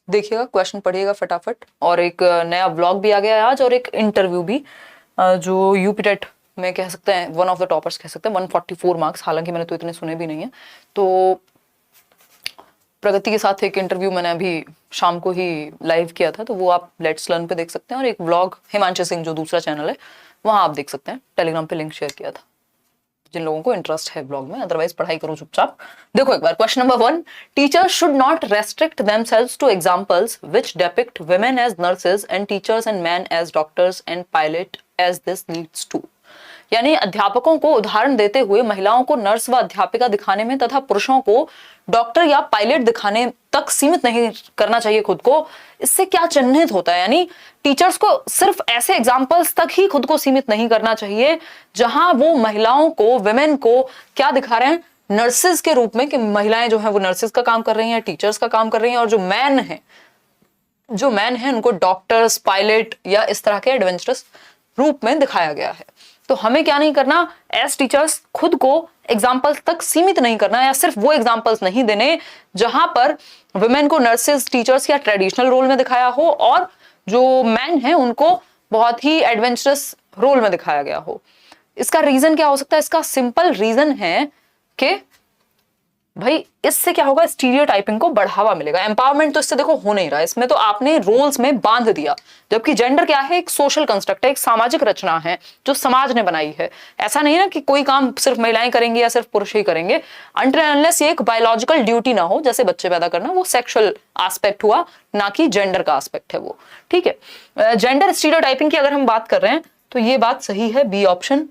देखिएगा, क्वेश्चन पढ़िएगा फटाफट। और एक नया व्लॉग भी आ गया है आज, और एक इंटरव्यू भी जो यूपीटेट में कह सकते हैं वन ऑफ द टॉपर्स कह सकते हैं, 144 मार्क्स, हालांकि मैंने तो इतने सुने भी नहीं है। तो प्रगति के साथ एक इंटरव्यू मैंने अभी शाम को ही लाइव किया था, तो वो आप लेट्स लर्न पे देख सकते हैं। और एक व्लॉग हिमांशु सिंह जो दूसरा चैनल है वहां आप देख सकते हैं, टेलीग्राम पे लिंक शेयर किया था जिन लोगों को इंटरेस्ट है ब्लॉग में। अदरवाइज पढ़ाई करो चुपचाप। देखो एक बार question number 1, teachers should not restrict themselves to examples which depict women as nurses and teachers and man as doctors and pilot as this leads to. यानी अध्यापकों को उदाहरण देते हुए महिलाओं को नर्स व अध्यापिका दिखाने में तथा पुरुषों को डॉक्टर या पायलट दिखाने तक सीमित नहीं करना चाहिए खुद को। इससे क्या चिन्हित होता है, यानी टीचर्स को सिर्फ ऐसे एग्जाम्पल्स तक ही खुद को सीमित नहीं करना चाहिए जहां वो महिलाओं को, विमेन को क्या दिखा रहे हैं, नर्सेज के रूप में, कि महिलाएं जो है वो नर्सेज का काम कर रही हैं, टीचर्स का काम कर रही हैं, और जो मैन है उनको डॉक्टर्स, पायलट या इस तरह के एडवेंचरस रूप में दिखाया गया है। तो हमें क्या नहीं करना, एज टीचर्स खुद को एग्जाम्पल्स तक सीमित नहीं करना, या सिर्फ वो एग्जाम्पल्स नहीं देने जहां पर वुमेन को नर्सेज, टीचर्स या ट्रेडिशनल रोल में दिखाया हो, और जो मैन है उनको बहुत ही एडवेंचरस रोल में दिखाया गया हो। इसका रीजन क्या हो सकता है? इसका सिंपल रीजन है कि भाई इससे क्या होगा, स्टीरियोटाइपिंग को बढ़ावा मिलेगा। एम्पावरमेंट तो इससे देखो हो नहीं रहा है, इसमें तो आपने रोल्स में बांध दिया। जबकि जेंडर क्या है, एक सोशल कंस्ट्रक्ट है, एक सामाजिक रचना है जो समाज ने बनाई है। ऐसा नहीं है कि कोई काम सिर्फ महिलाएं करेंगी या सिर्फ पुरुष ही करेंगे, अनटिल अनलेस ये एक बायोलॉजिकल ड्यूटी ना हो, जैसे बच्चे पैदा करना, वो सेक्सुअल एस्पेक्ट हुआ, ना कि जेंडर का एस्पेक्ट है वो। ठीक है, जेंडर स्टीरियोटाइपिंग की अगर हम बात कर रहे हैं तो ये बात सही है, बी ऑप्शन।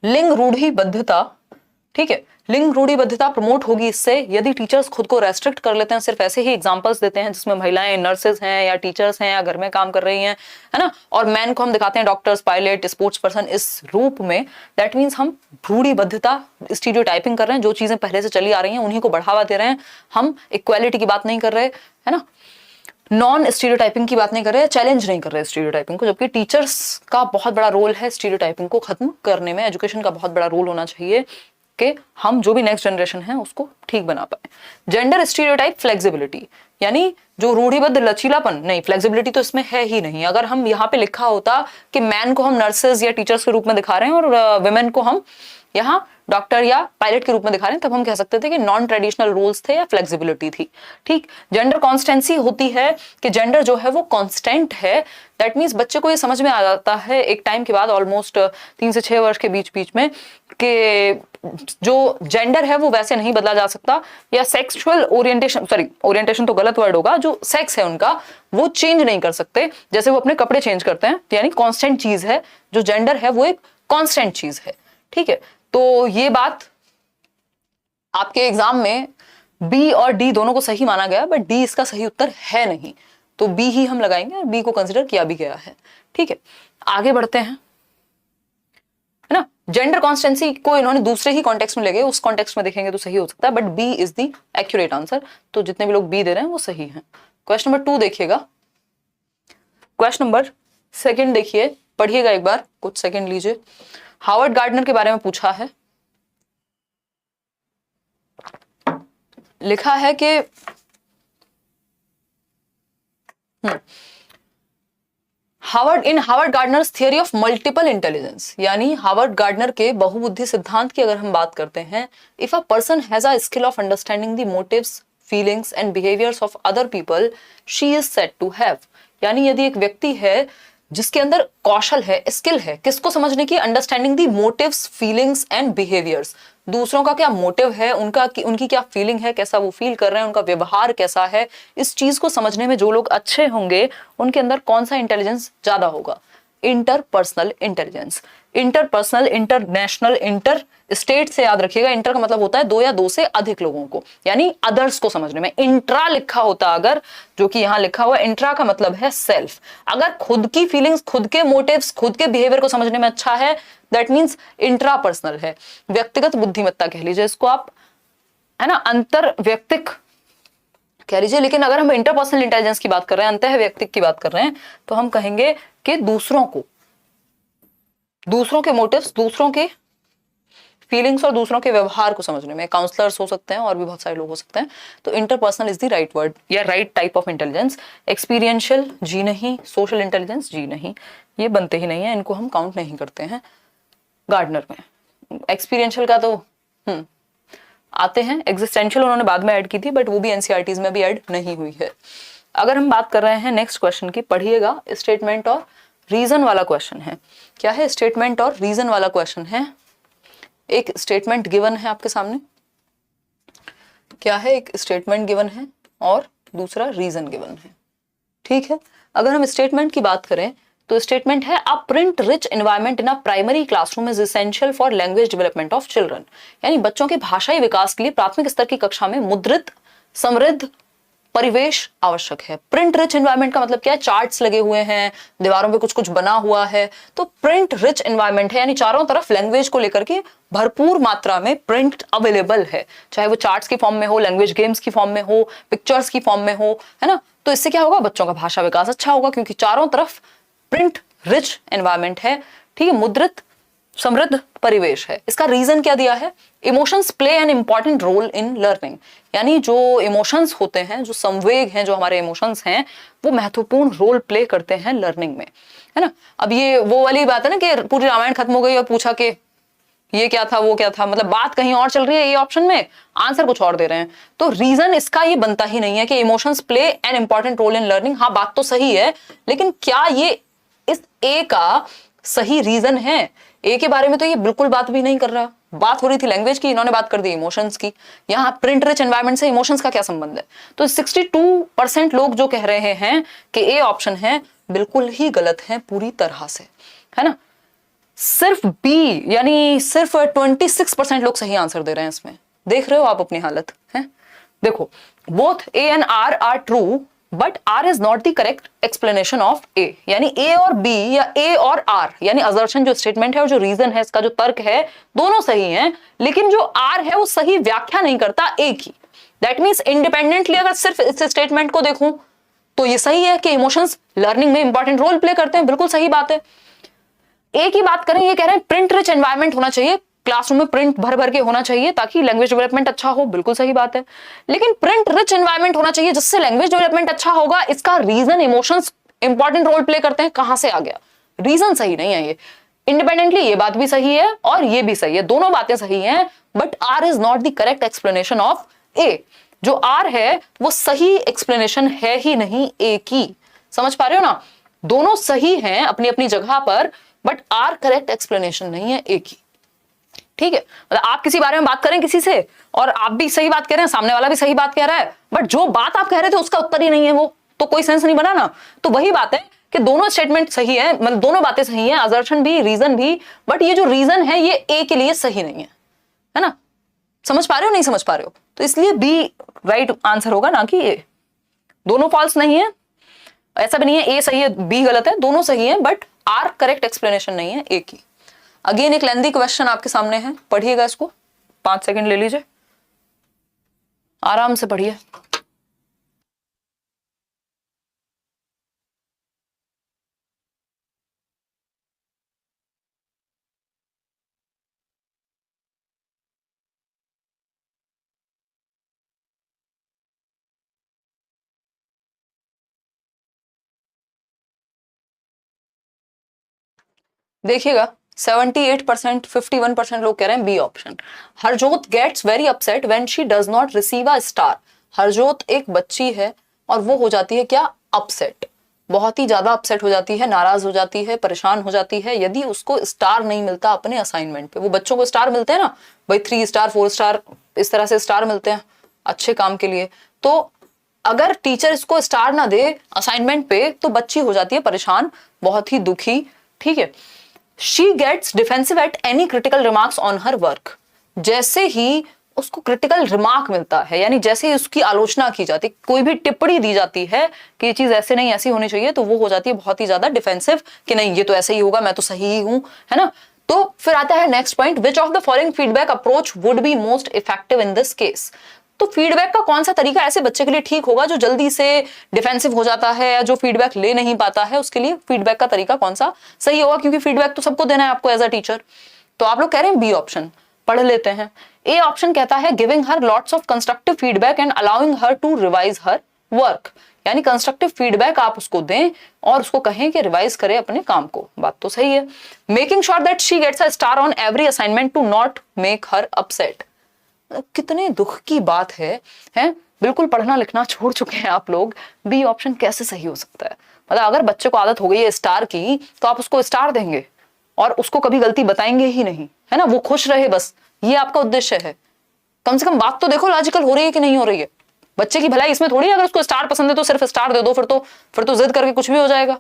लिंग रूढ़िबद्धता, ठीक है, लिंग रूढ़िबद्धता प्रमोट होगी इससे यदि टीचर्स खुद को रेस्ट्रिक्ट कर लेते हैं, सिर्फ ऐसे ही एग्जांपल्स देते हैं जिसमें महिलाएं नर्सेज हैं या टीचर्स हैं या घर में काम कर रही हैं, है ना, और मैन को हम दिखाते हैं डॉक्टर्स, पायलट, स्पोर्ट्स पर्सन इस रूप में। दैट मीन्स हम रूढ़िबद्धता, स्टीरियोटाइपिंग कर रहे हैं, जो चीजें पहले से चली आ रही हैं उन्हीं को बढ़ावा दे रहे हैं। हम इक्वालिटी की बात नहीं कर रहे, है ना, नॉन स्टीरियोटाइपिंग की बात नहीं कर रहे, चैलेंज नहीं कर रहे स्टीरियोटाइपिंग को। जबकि टीचर्स का बहुत बड़ा रोल है स्टीरियोटाइपिंग को खत्म करने में, एजुकेशन का बहुत बड़ा रोल होना चाहिए कि हम जो भी नेक्स्ट जनरेशन है उसको ठीक बना पाए। जेंडर स्टीरियोटाइप फ्लेक्सिबिलिटी, यानी जो रूढ़िबद्ध लचीलापन, नहीं, फ्लेक्सिबिलिटी तो इसमें है ही नहीं। अगर हम यहाँ पे लिखा होता कि मैन को हम नर्सेज या टीचर्स के रूप में दिखा रहे हैं और वुमेन को हम यहाँ डॉक्टर या पायलट के रूप में दिखा रहे हैं, तब हम कह सकते थे कि नॉन ट्रेडिशनल रूल्स थे या फ्लेक्सिबिलिटी थी। ठीक, जेंडर कॉन्स्टेंसी होती है कि जेंडर जो है वो कांस्टेंट है। दैट मीन्स बच्चे को ये समझ में आ जाता है एक टाइम के बाद, ऑलमोस्ट 3 से 6 वर्ष के बीच में, कि जो जेंडर है वो वैसे नहीं बदला जा सकता, या सेक्सुअल ओरिएंटेशन, सॉरी ओरिएंटेशन तो गलत वर्ड होगा, जो सेक्स है उनका वो चेंज नहीं कर सकते जैसे वो अपने कपड़े चेंज करते हैं। यानी कांस्टेंट चीज है, जो जेंडर है वो एक कांस्टेंट चीज है। ठीक है, तो ये बात आपके एग्जाम में बी और डी दोनों को सही माना गया, बट डी इसका सही उत्तर है नहीं, तो बी ही हम लगाएंगे और बी को कंसिडर किया भी गया है। ठीक है, आगे बढ़ते हैं, है ना। जेंडर कॉन्स्टेंसी को इन्होंने दूसरे ही कॉन्टेक्स्ट में ले गए, उस कॉन्टेक्स्ट में देखेंगे तो सही हो सकता है, but B is the accurate answer. तो जितने भी लोग बी दे रहे हैं वो सही है। क्वेश्चन नंबर 2 देखिएगा, क्वेश्चन नंबर 2 देखिए, पढ़िएगा एक बार, कुछ सेकंड लीजिए। हावर्ड गार्डनर के बारे में पूछा है, लिखा है कि Howard Gardner's theory of multiple intelligence, यानी हावर्ड गार्डनर के बहुबुद्धि सिद्धांत की अगर हम बात करते हैं, if a person has a skill of understanding the motives, feelings and behaviours of other people, she is said to have. यानी यदि एक व्यक्ति है जिसके अंदर कौशल है, स्किल है, किसको समझने की, understanding the motives, feelings and behaviours, दूसरों का क्या मोटिव है, उनकी क्या फीलिंग है, कैसा वो फील कर रहे हैं, उनका व्यवहार कैसा है, इस चीज को समझने में जो लोग अच्छे होंगे उनके अंदर कौन सा इंटेलिजेंस ज्यादा होगा, interpersonal intelligence. Interpersonal, international, inter state से याद रखिएगा, इंटर का मतलब होता है 2 या 2 से अधिक लोगों को, यानी अदर्स को समझने में। इंट्रा लिखा होता अगर, जो कि यहां लिखा हुआ, इंट्रा का मतलब है सेल्फ। अगर खुद की फीलिंग्स, खुद के मोटिव्स, खुद के बिहेवियर को समझने में अच्छा है, दैट मीन्स इंट्रा पर्सनल है। व्यक्तिगत बुद्धिमत्ता कह लीजिए इसको आप, है ना, अंतर व्यक्तिक कह लीजिए। लेकिन अगर हम इंटरपर्सनल इंटेलिजेंस की बात कर रहे हैं, अंतः व्यक्तिक की बात कर रहे हैं, तो हम कहेंगे कि दूसरों के मोटिव्स, दूसरों के फीलिंग्स और दूसरों के व्यवहार को समझने में। काउंसलर्स हो सकते हैं और भी बहुत सारे लोग हो सकते हैं। तो interpersonal is the right word या right type of intelligence. Experiential जी नहीं, सोशल इंटेलिजेंस जी नहीं, ये बनते ही नहीं है, इनको हम काउंट नहीं करते हैं गार्डनर में। एक्सपीरियंशियल का तो आते हैं, एग्जिस्टेंशियल उन्होंने बाद में ऐड की थी, बट वो भी एनसीईआरटीज में भी ऐड नहीं हुई है। अगर हम बात कर रहे हैं नेक्स्ट क्वेश्चन की, पढ़िएगा, स्टेटमेंट और रीजन वाला क्वेश्चन है। क्या है? स्टेटमेंट और रीजन वाला क्वेश्चन है। एक स्टेटमेंट गिवन है आपके सामने, क्या है? एक स्टेटमेंट गिवन है और दूसरा रीजन गिवन है, ठीक है। अगर हम स्टेटमेंट की बात करें तो स्टेटमेंट है a print rich environment in a primary classroom is essential for language development of children. यानी बच्चों के भाषाई विकास के लिए प्राथमिक स्तर की कक्षा में मुद्रित समृद्ध परिवेश आवश्यक है। प्रिंट रिच एनवायरनमेंट का मतलब क्या है? चार्ट्स लगे हुए हैं, दीवारों पे कुछ कुछ बना हुआ है, तो प्रिंट रिच एनवायरनमेंट है, यानी चारों तरफ लैंग्वेज को लेकर के भरपूर मात्रा में प्रिंट अवेलेबल है, चाहे वो चार्ट्स की फॉर्म में हो, लैंग्वेज गेम्स की फॉर्म में हो, पिक्चर्स की फॉर्म में हो, है ना। तो इससे क्या होगा? बच्चों का भाषा विकास अच्छा होगा, क्योंकि चारों तरफ प्रिंट रिच एनवायरनमेंट है, ठीक है, मुद्रित समृद्ध परिवेश है। इसका रीजन क्या दिया है? Emotions play an important role in learning, यानी जो इमोशंस होते हैं, जो संवेग हैं, जो हमारे इमोशंस हैं, वो महत्वपूर्ण रोल प्ले करते हैं लर्निंग में, है ना। अब ये वो वाली बात है ना कि पूरी रामायण खत्म हो गई और पूछा कि ये क्या था, वो क्या था, मतलब बात कहीं और चल रही है, ये ऑप्शन में आंसर कुछ और दे रहे हैं। तो रीजन इसका ये बनता ही नहीं है कि emotions play an important role in learning. हाँ, बात तो सही है, लेकिन क्या ये इस ए का सही रीजन है? ए के बारे में तो ये बिल्कुल बात भी नहीं कर रहा। बात हो रही थी लैंग्वेज की, इन्होंने बात कर दी इमोशंस की। यहाँ प्रिंट रिच एनवायरनमेंट से इमोशंस का क्या संबंध है? तो 62% लोग जो कह रहे हैं कि ए ऑप्शन है, बिल्कुल ही गलत है पूरी तरह से, है ना। सिर्फ बी यानी सिर्फ 26% लोग सही आंसर दे रहे हैं इसमें। देख रहे हो आप अपनी हालत है? देखो, both A and R are true but R is not the correct explanation of A. यानी ए और बी या ए और आर, यानी असर्शन जो स्टेटमेंट है और जो रीजन है, इसका जो तर्क है, दोनों सही हैं, लेकिन जो आर है वो सही व्याख्या नहीं करता ए की। दैट मीन्स इंडिपेंडेंटली अगर सिर्फ इस स्टेटमेंट को देखूं तो ये सही है कि इमोशंस लर्निंग में इंपॉर्टेंट रोल प्ले करते हैं, बिल्कुल सही बात है। ए की बात करें, ये कह रहे हैं प्रिंट रिच एनवायरनमेंट होना चाहिए, क्लासरूम में प्रिंट भर भर के होना चाहिए ताकि लैंग्वेज डेवलपमेंट अच्छा हो, बिल्कुल सही बात है। लेकिन प्रिंट रिच एनवायरनमेंट होना चाहिए जिससे लैंग्वेज डेवलपमेंट अच्छा होगा, इसका reason emotions important role play करते हैं, कहां से आ गया? रीजन सही नहीं है ये। इंडिपेंडेंटली ये बात भी सही है और ये भी सही है, दोनों बातें सही हैं, but R is not the correct explanation of A. जो आर है वो सही एक्सप्लेनेशन है ही नहीं ए की। समझ पा रहे हो ना? दोनों सही हैं अपनी अपनी जगह पर, बट आर करेक्ट एक्सप्लेनेशन नहीं है ए की, ठीक है। मतलब आप किसी बारे में बात करें किसी से और आप भी सही बात कह रहे हैं, सामने वाला भी सही बात कह रहा है, बट जो बात आप कह रहे थे उसका उत्तर ही नहीं है वो, तो कोई सेंस नहीं बना ना। तो वही बात है कि दोनों स्टेटमेंट सही है, मतलब दोनों बातें सही हैं, असर्शन भी, रीजन भी, बट ये जो रीजन है ये ए के लिए सही नहीं है ना। समझ पा रहे हो? नहीं समझ पा रहे हो? तो इसलिए बी राइट आंसर होगा, ना कि ए। दोनों फॉल्स नहीं है, ऐसा भी नहीं है ए सही है बी गलत है, दोनों सही है, बट आर करेक्ट एक्सप्लेनेशन नहीं है ए की। अगेन एक लेंथी क्वेश्चन आपके सामने है, पढ़िएगा इसको, 5 सेकंड ले लीजिए, आराम से पढ़िए। देखिएगा, 78%, 51% लोग कह रहे हैं B option. Harjot gets very upset when she does not receive a star. Harjot एक बच्ची है और वो हो जाती है क्या? अपसेट, बहुत ही ज्यादा अपसेट हो जाती है, नाराज हो जाती है, परेशान हो जाती है यदि उसको स्टार नहीं मिलता अपने असाइनमेंट पे। वो बच्चों को स्टार मिलते हैं ना भाई, 3 स्टार 4 स्टार इस तरह से स्टार मिलते हैं अच्छे काम के लिए। तो अगर टीचर इसको स्टार ना दे असाइनमेंट पे तो बच्ची हो जाती है परेशान, बहुत ही दुखी, ठीक है। She gets defensive at any critical remarks on her work। जैसे ही उसको क्रिटिकल रिमार्क मिलता है, यानी जैसे ही उसकी आलोचना की जाती, कोई भी टिप्पणी दी जाती है कि ये चीज ऐसे नहीं ऐसी होनी चाहिए, तो वो हो जाती है बहुत ही ज्यादा डिफेंसिव कि नहीं ये तो ऐसे ही होगा, मैं तो सही ही हूं, है ना। तो फिर आता है next point, which of the following feedback approach would be most effective in this case. तो फीडबैक का कौन सा तरीका ऐसे बच्चे के लिए ठीक होगा जो जल्दी से डिफेंसिव हो जाता है या जो फीडबैक ले नहीं पाता है, उसके लिए फीडबैक का तरीका कौन सा सही होगा, क्योंकि फीडबैक तो सबको देना है आपको एज अ टीचर। तो आप लोग कह रहे हैं बी ऑप्शन। पढ़ लेते हैं। ए ऑप्शन कहता है giving her lots of constructive feedback and allowing her to revise her work, यानी कंस्ट्रक्टिव फीडबैक आप उसको दें और उसको कहें कि रिवाइज करे अपने काम को। बात तो सही है। Making sure that she gets a star on every assignment to not make her upset. कितने दुख की बात है? बिल्कुल पढ़ना लिखना छोड़ चुके हैं आप लोग। बी ऑप्शन कैसे सही हो सकता है? मतलब अगर बच्चे को आदत हो गई है स्टार की तो आप उसको स्टार देंगे और उसको कभी गलती बताएंगे ही नहीं, है ना, वो खुश रहे, बस ये आपका उद्देश्य है। कम से कम बात तो देखो लॉजिकल हो रही है कि नहीं हो रही है। बच्चे की भलाई इसमें थोड़ी, अगर उसको स्टार पसंद है तो सिर्फ स्टार दे दो, फिर तो जिद करके कुछ भी हो जाएगा।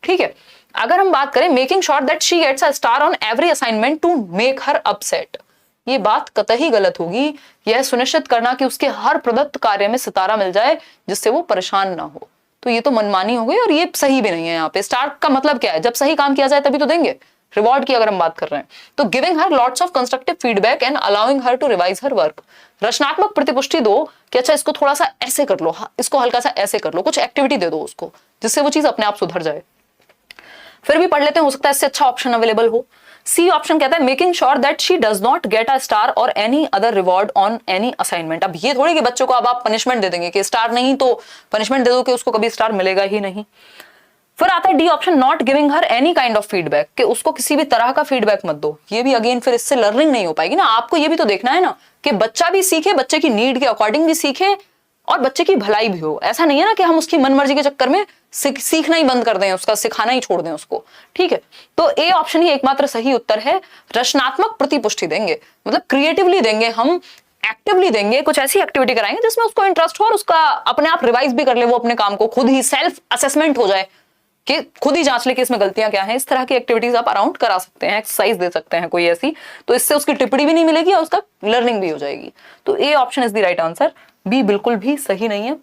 ठीक है, अगर हम बात करें making sure that she gets a star on every assignment to make her upset, ये बात कतई गलत होगी। यह सुनिश्चित करना कि उसके हर प्रदत्त कार्य में सितारा मिल जाए जिससे वो परेशान ना हो, तो ये तो मनमानी हो गई और ये सही भी नहीं है। यहाँ पे स्टार का मतलब क्या है? जब सही काम किया जाए तभी तो देंगे। रिवॉर्ड की अगर हम बात कर रहे हैं तो giving her lots of constructive feedback and allowing her to revise her work, रचनात्मक प्रतिपुष्टि दो कि अच्छा इसको थोड़ा सा ऐसे कर लो, इसको हल्का सा ऐसे कर लो, कुछ एक्टिविटी दे दो उसको जिससे वो चीज अपने आप सुधर जाए। फिर भी पढ़ लेते हैं, हो सकता है इससे अच्छा ऑप्शन अवेलेबल हो। सी ऑप्शन कहता है making sure that she does not get a star और any other reward on any assignment. अब ये थोड़ी कि बच्चों को अब आप पनिशमेंट दे देंगे कि स्टार नहीं तो पनिशमेंट दे दो कि उसको कभी स्टार मिलेगा ही नहीं। फिर आता है D epsilon naught giving her any kind of feedback, कि उसको किसी भी तरह का फीडबैक मत दो। ये भी अगेन फिर इससे लर्निंग नहीं हो पाएगी ना। आपको ये भी तो देखना है ना कि बच्चा भी सीखे, बच्चे की नीड के अकॉर्डिंग भी सीखे और बच्चे की भलाई भी हो। ऐसा नहीं है ना कि हम उसकी मनमर्जी के चक्कर में सीखना ही बंद कर दें, उसका सिखाना ही छोड़ दें उसको। ठीक है, तो ए ऑप्शन ही एकमात्र सही उत्तर है। रचनात्मक प्रतिपुष्टि देंगे, मतलब क्रिएटिवली देंगे, हम एक्टिवली देंगे, कुछ ऐसी एक्टिविटी कराएंगे जिसमें उसको इंटरेस्ट हो और उसका अपने आप रिवाइज भी कर ले वो अपने काम को, खुद ही सेल्फ असेसमेंट हो जाए कि खुद ही जांच ले कि इसमें गलतियां क्या हैं। इस तरह की एक्टिविटीज आप अराउंड करा सकते हैं, एक्सरसाइज दे सकते हैं कोई ऐसी, तो इससे उसकी टिप्पणी भी नहीं मिलेगी और उसका लर्निंग भी हो जाएगी। तो A option is the right answer. B बिल्कुल भी सही नहीं है,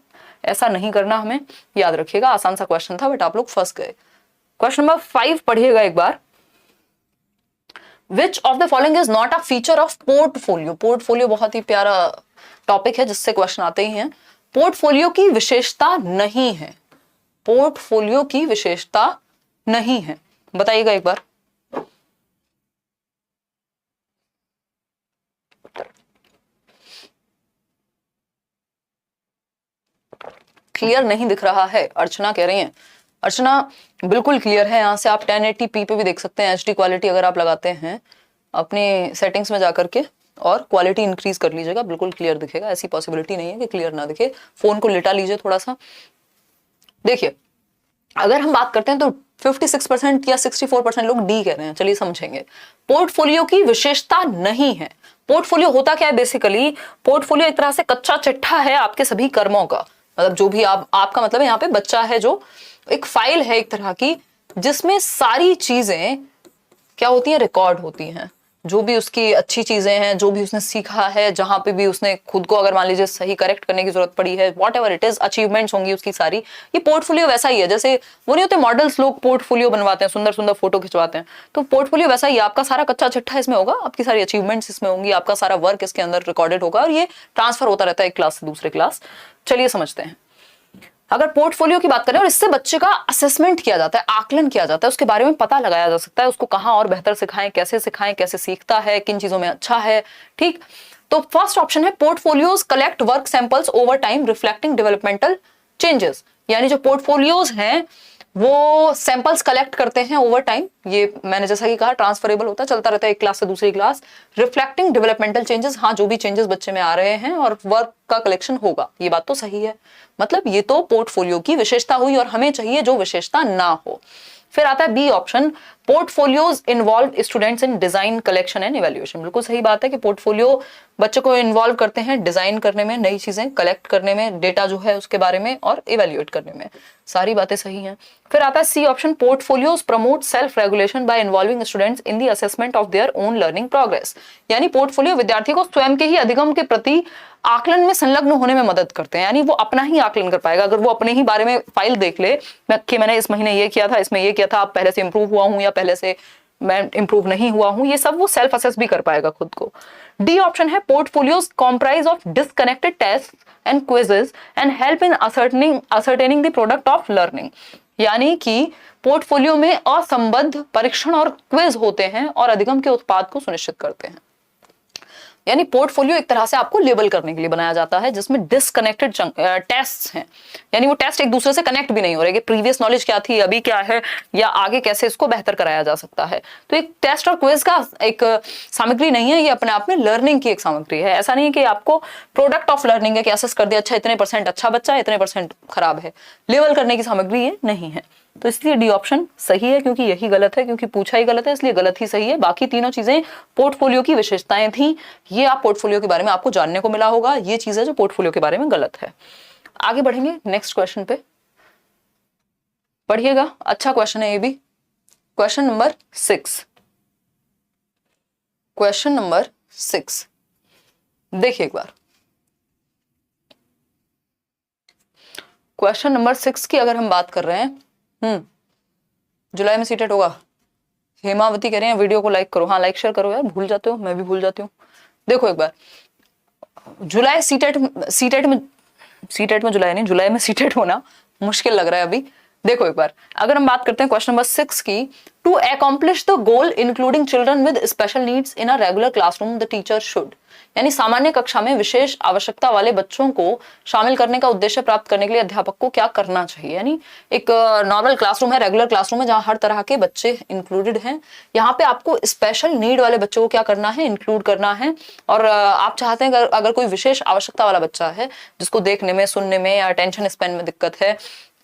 ऐसा नहीं करना हमें, याद रखिएगा। आसान सा क्वेश्चन था बट आप लोग फंस गए। क्वेश्चन नंबर 5 पढ़िएगा एक बार। Which of the following is not a feature of portfolio. Portfolio बहुत ही प्यारा टॉपिक है जिससे क्वेश्चन आते ही हैं। पोर्टफोलियो की विशेषता नहीं है, पोर्टफोलियो की विशेषता नहीं है, बताइएगा एक बार। क्लियर नहीं दिख रहा है, अर्चना कह रही हैं। अर्चना बिल्कुल क्लियर है, यहां से आप 1080p पे भी देख सकते हैं। HD क्वालिटी अगर आप लगाते हैं अपने सेटिंग्स में जाकर के और क्वालिटी इंक्रीज कर लीजिएगा, बिल्कुल क्लियर दिखेगा। ऐसी पॉसिबिलिटी नहीं है कि क्लियर ना दिखे। फोन को लिटा लीजिए थोड़ा सा। देखिए, अगर हम बात करते हैं तो 56% या 64% लोग डी कह रहे हैं। चलिए समझेंगे। पोर्टफोलियो की विशेषता नहीं है। पोर्टफोलियो होता क्या है? बेसिकली पोर्टफोलियो एक तरह से कच्चा चिट्ठा है आपके सभी कर्मों का, मतलब जो भी आपका मतलब है यहाँ पे बच्चा है, जो एक फाइल है एक तरह की जिसमें सारी चीजें क्या होती हैं, रिकॉर्ड होती हैं। जो भी उसकी अच्छी चीजें हैं, जो भी उसने सीखा है, जहां पे भी उसने खुद को अगर मान लीजिए सही करेक्ट करने की जरूरत पड़ी है, what ever it is, achievements होंगी उसकी सारी। ये पोर्टफोलियो वैसा ही है, जैसे वो नहीं होते मॉडल्स, लोग पोर्टफोलियो बनवाते हैं, सुंदर सुंदर फोटो खिंचवाते हैं, तो पोर्टफोलियो वैसा ही। आपका सारा कच्चा चिट्ठा इसमें होगा, आपकी सारी अचीवमेंट्स इसमें होंगी, आपका सारा वर्क इसके अंदर रिकॉर्डेड होगा और ये ट्रांसफर होता रहता है एक क्लास से दूसरे क्लास। चलिए समझते हैं। अगर पोर्टफोलियो की बात करें और इससे बच्चे का असेसमेंट किया जाता है, आकलन किया जाता है, उसके बारे में पता लगाया जा सकता है उसको कहां और बेहतर सिखाएं, कैसे सीखता है, किन चीजों में अच्छा है। ठीक, तो फर्स्ट ऑप्शन है portfolios collect work samples over time reflecting developmental changes, यानी जो पोर्टफोलियोज हैं वो सैंपल्स कलेक्ट करते हैं ओवर टाइम। ये मैंने जैसा कि कहा ट्रांसफरेबल होता है, चलता रहता है एक क्लास से दूसरी क्लास। रिफ्लेक्टिंग डेवलपमेंटल चेंजेस, हाँ जो भी चेंजेस बच्चे में आ रहे हैं और वर्क का कलेक्शन होगा, ये बात तो सही है। मतलब ये तो पोर्टफोलियो की विशेषता हुई और हमें चाहिए जो विशेषता ना हो। फिर आता है B option, portfolios involve students in design collection and evaluation. बिल्कुल सही बात है कि पोर्टफोलियो बच्चों को इन्वॉल्व करते हैं डिजाइन करने में, नई चीजें कलेक्ट करने में, डेटा जो है उसके बारे में और इवैल्यूएट करने में। सारी बातें सही हैं। फिर आता है C option, portfolios promote self regulation by involving students in the assessment of their own learning progress, यानी पोर्टफोलियो विद्यार्थी को स्वयं के ही अधिगम के प्रति आकलन में संलग्न होने में मदद करते हैं। यानी वो अपना ही आकलन कर पाएगा। अगर वो अपने ही बारे में फाइल देख ले कि मैंने इस महीने ये किया था, इसमें ये किया था, अब पहले से इंप्रूव हुआ हूं या पहले से मैं इंप्रूव नहीं हुआ हूं, ये सब वो सेल्फ असेस भी कर पाएगा खुद को। डी ऑप्शन है, portfolios comprise of disconnected test and quizzes and help in ascertaining the product of learning, यानी कि पोर्टफोलियो में असंबद्ध परीक्षण और क्विज होते हैं और अधिगम के उत्पाद को सुनिश्चित करते हैं। यानी पोर्टफोलियो एक तरह से आपको लेबल करने के लिए बनाया जाता है, जिसमें डिसकनेक्टेड टेस्ट हैं, यानी वो टेस्ट एक दूसरे से कनेक्ट भी नहीं हो रहे कि प्रीवियस नॉलेज क्या थी, अभी क्या है, या आगे कैसे इसको बेहतर कराया जा सकता है। तो एक टेस्ट और क्विज का एक सामग्री नहीं है, ये अपने आप में लर्निंग की एक सामग्री है। ऐसा नहीं है कि आपको प्रोडक्ट ऑफ लर्निंग है कि असेस कर दिया, अच्छा इतने % अच्छा बच्चा है, इतने % खराब है, लेवल करने की सामग्री ये नहीं है। तो इसलिए डी ऑप्शन सही है, क्योंकि यही गलत है, क्योंकि पूछा ही गलत है, इसलिए गलत ही सही है। बाकी तीनों चीजें पोर्टफोलियो की विशेषताएं थी, ये आप पोर्टफोलियो के बारे में आपको जानने को मिला होगा, ये चीज है जो पोर्टफोलियो के बारे में गलत है। आगे बढ़ेंगे नेक्स्ट क्वेश्चन पे, पढ़िएगा, अच्छा क्वेश्चन है ये भी। क्वेश्चन नंबर 6, क्वेश्चन नंबर 6 देखिए एक बार। क्वेश्चन नंबर 6 की अगर हम बात कर रहे हैं, जुलाई में सीटेट होगा, हेमावती कह रहे हैं वीडियो को लाइक करो। हाँ लाइक शेयर करो यार, भूल जाते हो, मैं भी भूल जाती हूँ। देखो एक बार, जुलाई सीटेट में जुलाई में सीटेट होना मुश्किल लग रहा है अभी। देखो एक बार, अगर हम बात करते हैं क्वेश्चन नंबर 6 की, to accomplish the goal including children with special needs in a regular classroom the teacher should, यानी सामान्य कक्षा में विशेष आवश्यकता वाले बच्चों को शामिल करने का उद्देश्य प्राप्त करने के लिए अध्यापक को क्या करना चाहिए। यानी एक नॉर्मल क्लासरूम है, रेगुलर क्लासरूम है, जहां हर तरह के बच्चे इंक्लूडेड हैं, यहाँ पे आपको स्पेशल नीड वाले बच्चों को क्या करना है, इंक्लूड करना है। और आप चाहते हैं अगर कोई विशेष आवश्यकता वाला बच्चा है जिसको देखने में, सुनने में या अटेंशन स्पैन में दिक्कत है,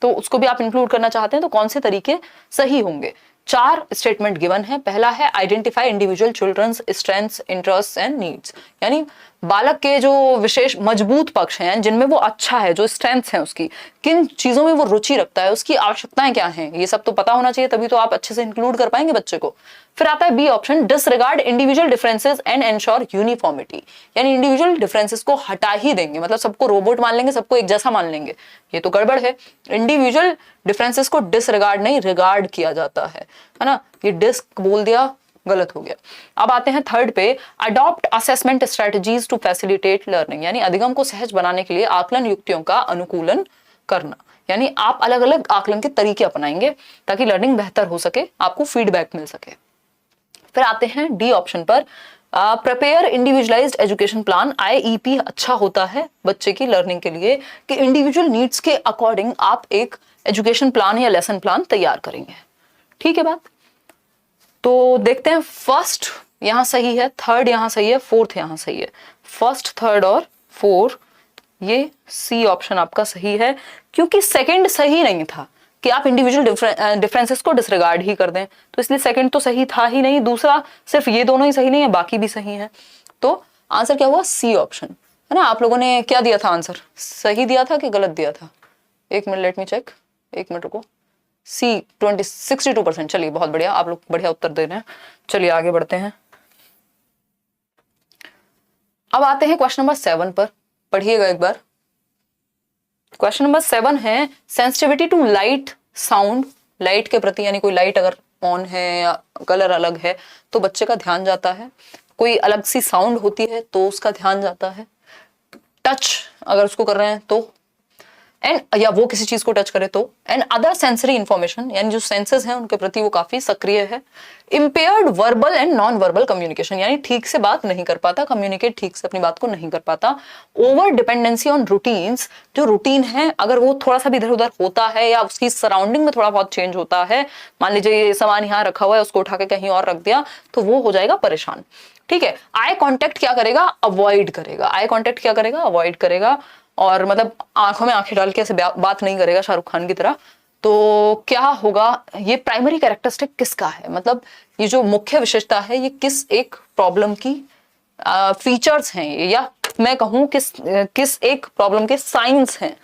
तो उसको भी आप इंक्लूड करना चाहते हैं, तो कौन से तरीके सही होंगे। 4 स्टेटमेंट गिवन है। पहला है identify individual children's strengths, interest and needs, यानी बालक के जो विशेष मजबूत पक्ष हैं, जिनमें वो अच्छा है, जो स्ट्रेंथ्स हैं उसकी, किन चीजों में वो रुचि रखता है, उसकी आवश्यकताएं क्या हैं, ये सब तो पता होना चाहिए, तभी तो आप अच्छे से इंक्लूड कर पाएंगे बच्चे को। फिर आता है B option, disregard individual differences and ensure uniformity, यानी इंडिविजुअल डिफरेंसेस को हटा ही देंगे, मतलब सबको रोबोट मान लेंगे, सबको एक जैसा मान लेंगे, ये तो गड़बड़ है। इंडिविजुअल डिफरेंसेस को डिसरिगार्ड नहीं, रिगार्ड किया जाता है ना, ये डिस्क बोल दिया, गलत हो गया। अब आते हैं थर्ड पे, adopt assessment strategies to facilitate learning, यानी अधिगम को सहज बनाने के लिए आकलन युक्तियों का अनुकूलन करना, यानी आप अलग अलग आकलन के तरीके अपनाएंगे ताकि लर्निंग बेहतर हो सके, आपको फीडबैक मिल सके। फिर आते हैं डी ऑप्शन पर, prepare individualised education plan, IEP अच्छा होता है बच्चे की लर्निंग के लिए कि इंडिविजुअल नीड्स के अकॉर्डिंग आप एक एजुकेशन प्लान या लेसन प्लान तैयार करेंगे। ठीक है बात, तो देखते हैं, फर्स्ट यहां सही है, थर्ड यहां सही है, फोर्थ यहां सही है। फर्स्ट, थर्ड और फोर्थ, ये सी ऑप्शन आपका सही है, क्योंकि सेकंड सही नहीं था कि आप इंडिविजुअल डिफरेंसेस को डिसरिगार्ड ही कर दें, तो इसलिए सेकंड तो सही था ही नहीं। दूसरा, सिर्फ ये दोनों ही सही नहीं है, बाकी भी सही है। तो आंसर क्या हुआ, सी ऑप्शन है ना। आप लोगों ने क्या दिया था आंसर, सही दिया था कि गलत दिया था? एक मिनट, लेट मी चेक, एक मिनट रुको। सी 62%, चलिए बहुत बढ़िया, आप लोग बढ़िया उत्तर दे रहे हैं। चलिए आगे बढ़ते हैं। अब आते हैं क्वेश्चन नंबर 7 पर, पढ़िएगा एक बार। क्वेश्चन नंबर 7 है sensitivity to light sound, light के प्रति, यानी कोई लाइट अगर ऑन है या कलर अलग है तो बच्चे का ध्यान जाता है, कोई अलग सी साउंड होती है तो उसका ध्यान जाता है, टच अगर उसको कर रहे हैं तो, एंड या वो किसी चीज को टच करे तो, एंड अदर सेंसरी इंफॉर्मेशन, यानी जो सेंसेस हैं उनके प्रति वो काफी सक्रिय है। Impaired verbal and non verbal communication, यानी ठीक से बात नहीं कर पाता, कम्युनिकेट ठीक से अपनी बात को नहीं कर पाता। ओवर डिपेंडेंसी ऑन रूटीन्स, जो रूटीन है अगर वो थोड़ा सा भी इधर उधर होता है या उसकी सराउंडिंग में थोड़ा बहुत चेंज होता है, मान लीजिए ये सामान यहाँ रखा हुआ है, उसको उठा के कहीं और रख दिया, तो वो हो जाएगा परेशान। ठीक है, आई कॉन्टेक्ट क्या करेगा, अवॉइड करेगा। आई कॉन्टेक्ट क्या करेगा, अवॉइड करेगा, और मतलब आंखों में आंखें डाल के ऐसे बात नहीं करेगा शाहरुख खान की तरह। तो क्या होगा, ये प्राइमरी कैरेक्टरिस्टिक किसका है, मतलब ये जो मुख्य विशेषता है ये किस एक प्रॉब्लम की फीचर्स हैं, या मैं कहूं किस एक प्रॉब्लम के साइंस हैं,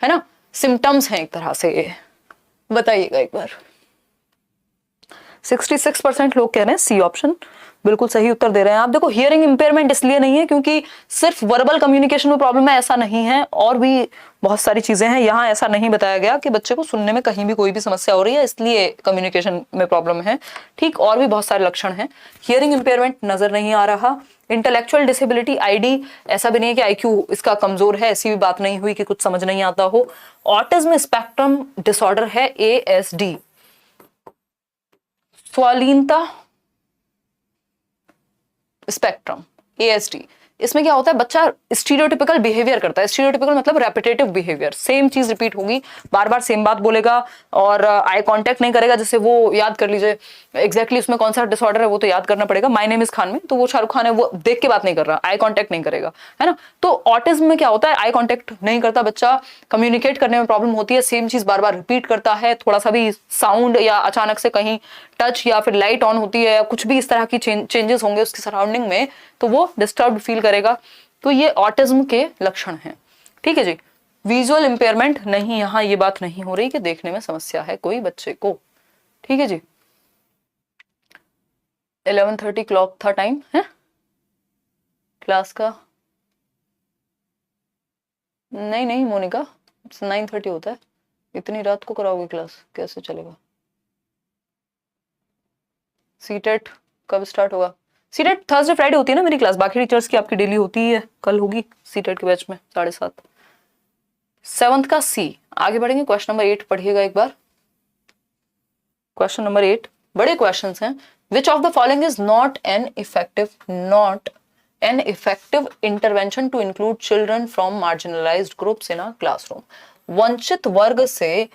है ना, सिम्टम्स हैं एक तरह से, ये बताइएगा एक बार। 66% लोग कह रहे हैं सी ऑप्शन, बिल्कुल सही उत्तर दे रहे हैं आप। देखो, हियरिंग इंपेयरमेंट इसलिए नहीं है क्योंकि सिर्फ वर्बल कम्युनिकेशन में प्रॉब्लम है, ऐसा नहीं है, और भी बहुत सारी चीजें हैं। यहाँ ऐसा नहीं बताया गया कि बच्चे को सुनने में कहीं भी कोई भी समस्या हो रही है इसलिए कम्युनिकेशन में प्रॉब्लम है। ठीक, और भी बहुत सारे लक्षण हैं। हियरिंग इंपेयरमेंट नजर नहीं आ रहा। इंटेलेक्चुअल डिसेबिलिटी, ID, ऐसा भी नहीं है कि IQ इसका कमजोर है, ऐसी भी बात नहीं हुई कि कुछ समझ नहीं आता हो। ऑटिज्म स्पेक्ट्रम डिसऑर्डर है ASD, स्वालीनता स्पेक्ट्रम ASD, इसमें क्या होता है, बच्चा स्टीरियोटिपिकल बिहेवियर करता है। स्टीरियोटिपिकल मतलब रेपिटेटिव बिहेवियर, सेम चीज रिपीट होगी, बार बार सेम बात बोलेगा और आई कांटेक्ट नहीं करेगा। जैसे वो याद कर लीजिए एग्जैक्टली उसमें कौन सा डिसऑर्डर है वो तो याद करना पड़ेगा। माय नेम इज खान में तो वो शाहरुख खान है, वो देख के बात नहीं कर रहा, आई कांटेक्ट नहीं करेगा, है ना। तो ऑटिज्म में क्या होता है, आई कांटेक्ट नहीं करता बच्चा, कम्युनिकेट करने में प्रॉब्लम होती है, सेम चीज बार बार रिपीट करता है, थोड़ा सा भी साउंड या अचानक से कहीं टच या फिर लाइट ऑन होती है या कुछ भी इस तरह की चेंजेस होंगे उसकी सराउंडिंग में तो वो डिस्टर्ब फील करेगा। तो ये ऑटिज्म के लक्षण हैं, ठीक है जी। विजुअल इंपेयरमेंट नहीं, यहाँ ये बात नहीं हो रही कि देखने में समस्या है कोई बच्चे को, ठीक है जी। 11:30 क्लॉक था टाइम है क्लास का। नहीं मोनिका 9:30 होता है, इतनी रात को कराओगे क्लास, कैसे चलेगा। सीटेट कब स्टार्ट होगा? सीटेट थर्सडे फ्राइडे होती है ना मेरी क्लास, बाकी टीचर्स की आपकी डेली होती है, कल होगी सीटेट के बैच में 7:30। 7th का सी, आगे बढ़ेंगे। क्वेश्चन नंबर 8 पढ़िएगा एक बार। क्वेश्चन नंबर 8 बड़े क्वेश्चंस हैं। Which of the following is not an effective intervention to include children from marginalized groups in a classroom. वंचित वर्ग से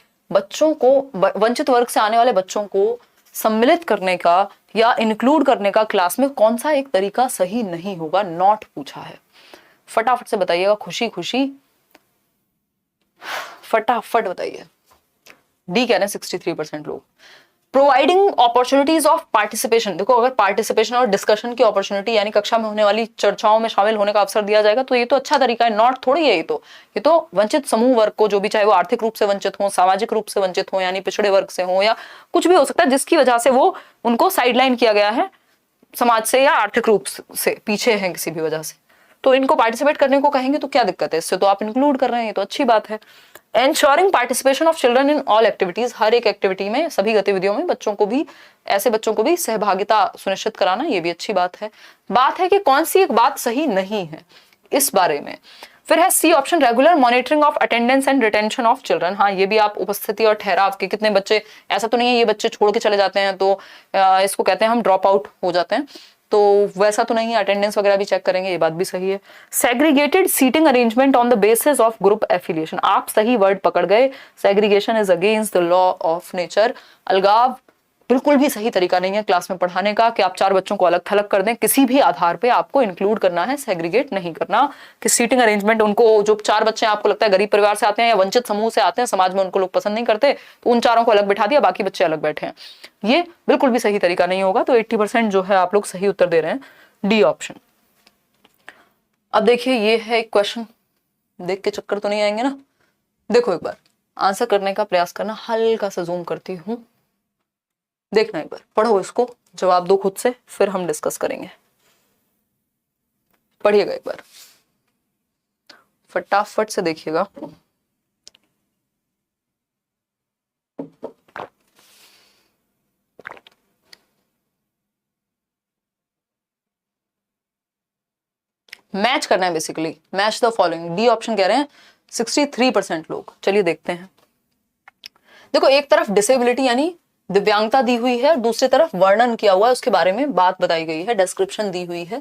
आने वाले बच्चों को सम्मिलित करने का या इंक्लूड करने का क्लास में कौन सा एक तरीका सही नहीं होगा, नॉट पूछा है। फटाफट से बताइएगा, खुशी खुशी फटाफट बताइए। डी कह रहे हैं 63% लोग। प्रोवाइडिंग अपॉर्चुनिटीज ऑफ पार्टिसिपेशन, देखो अगर पार्टिसिपेशन और डिस्कशन की अपॉर्चुनिटी यानी कक्षा में होने वाली चर्चाओं में शामिल होने का अवसर दिया जाएगा तो ये तो अच्छा तरीका है, नॉट थोड़ी है। ये तो वंचित समूह वर्ग को, जो भी चाहे वो आर्थिक रूप से वंचित हो, सामाजिक रूप से वंचित हो, यानी पिछड़े वर्ग से हो या कुछ भी हो सकता है जिसकी वजह से वो उनको साइडलाइन किया गया है समाज से या आर्थिक रूप से पीछे है किसी भी वजह से, तो इनको पार्टिसिपेट करने को कहेंगे तो क्या दिक्कत है, इससे तो आप इंक्लूड कर रहे हैं, ये तो अच्छी बात है। Ensuring participation of children in all activities, हर एक एक्टिविटी में, सभी गतिविधियों में ऐसे बच्चों को भी सहभागिता सुनिश्चित कराना, ये भी अच्छी बात है। बात है कि कौन सी एक बात सही नहीं है इस बारे में। फिर है C option, regular monitoring of attendance and retention of children. हाँ, ये भी आप उपस्थिति और ठहराव के कितने बच्चे, ऐसा तो नहीं है ये बच्चे छोड़ के चले जाते हैं तो इसको कहते हैं हम ड्रॉप आउट हो जाते हैं, तो वैसा तो नहीं है, अटेंडेंस वगैरह भी चेक करेंगे, ये बात भी सही है। Segregated seating arrangement on the basis of group affiliation, आप सही वर्ड पकड़ गए। Segregation is against the law of nature. अलगाव बिल्कुल भी सही तरीका नहीं है क्लास में पढ़ाने का कि आप 4 बच्चों को अलग थलग कर दें, किसी भी आधार पे आपको इंक्लूड करना है, सेग्रीगेट नहीं करना। कि सीटिंग अरेंजमेंट, उनको जो 4 बच्चे आपको लगता है गरीब परिवार से आते हैं या वंचित समूह से आते हैं, समाज में उनको लोग पसंद नहीं करते, तो उन 4 को अलग बिठा दिया, बाकी बच्चे अलग बैठे हैं, ये बिल्कुल भी सही तरीका नहीं होगा। तो 80% जो है आप लोग सही उत्तर दे रहे हैं, डी ऑप्शन। अब देखिए ये है एक क्वेश्चन, देख के चक्कर तो नहीं आएंगे ना। देखो एक बार आंसर करने का प्रयास करना, हल्का सा जूम करती हूं, देखना एक बार, पढ़ो इसको, जवाब दो खुद से, फिर हम डिस्कस करेंगे। पढ़िएगा एक बार, फटाफट से देखिएगा। मैच करना है basically, match the following. D option कह रहे हैं 63% लोग। चलिए देखते हैं। देखो एक तरफ डिसेबिलिटी यानी दिव्यांगता दी हुई है, दूसरी तरफ वर्णन किया हुआ है, उसके बारे में बात बताई गई है, डिस्क्रिप्शन दी हुई है।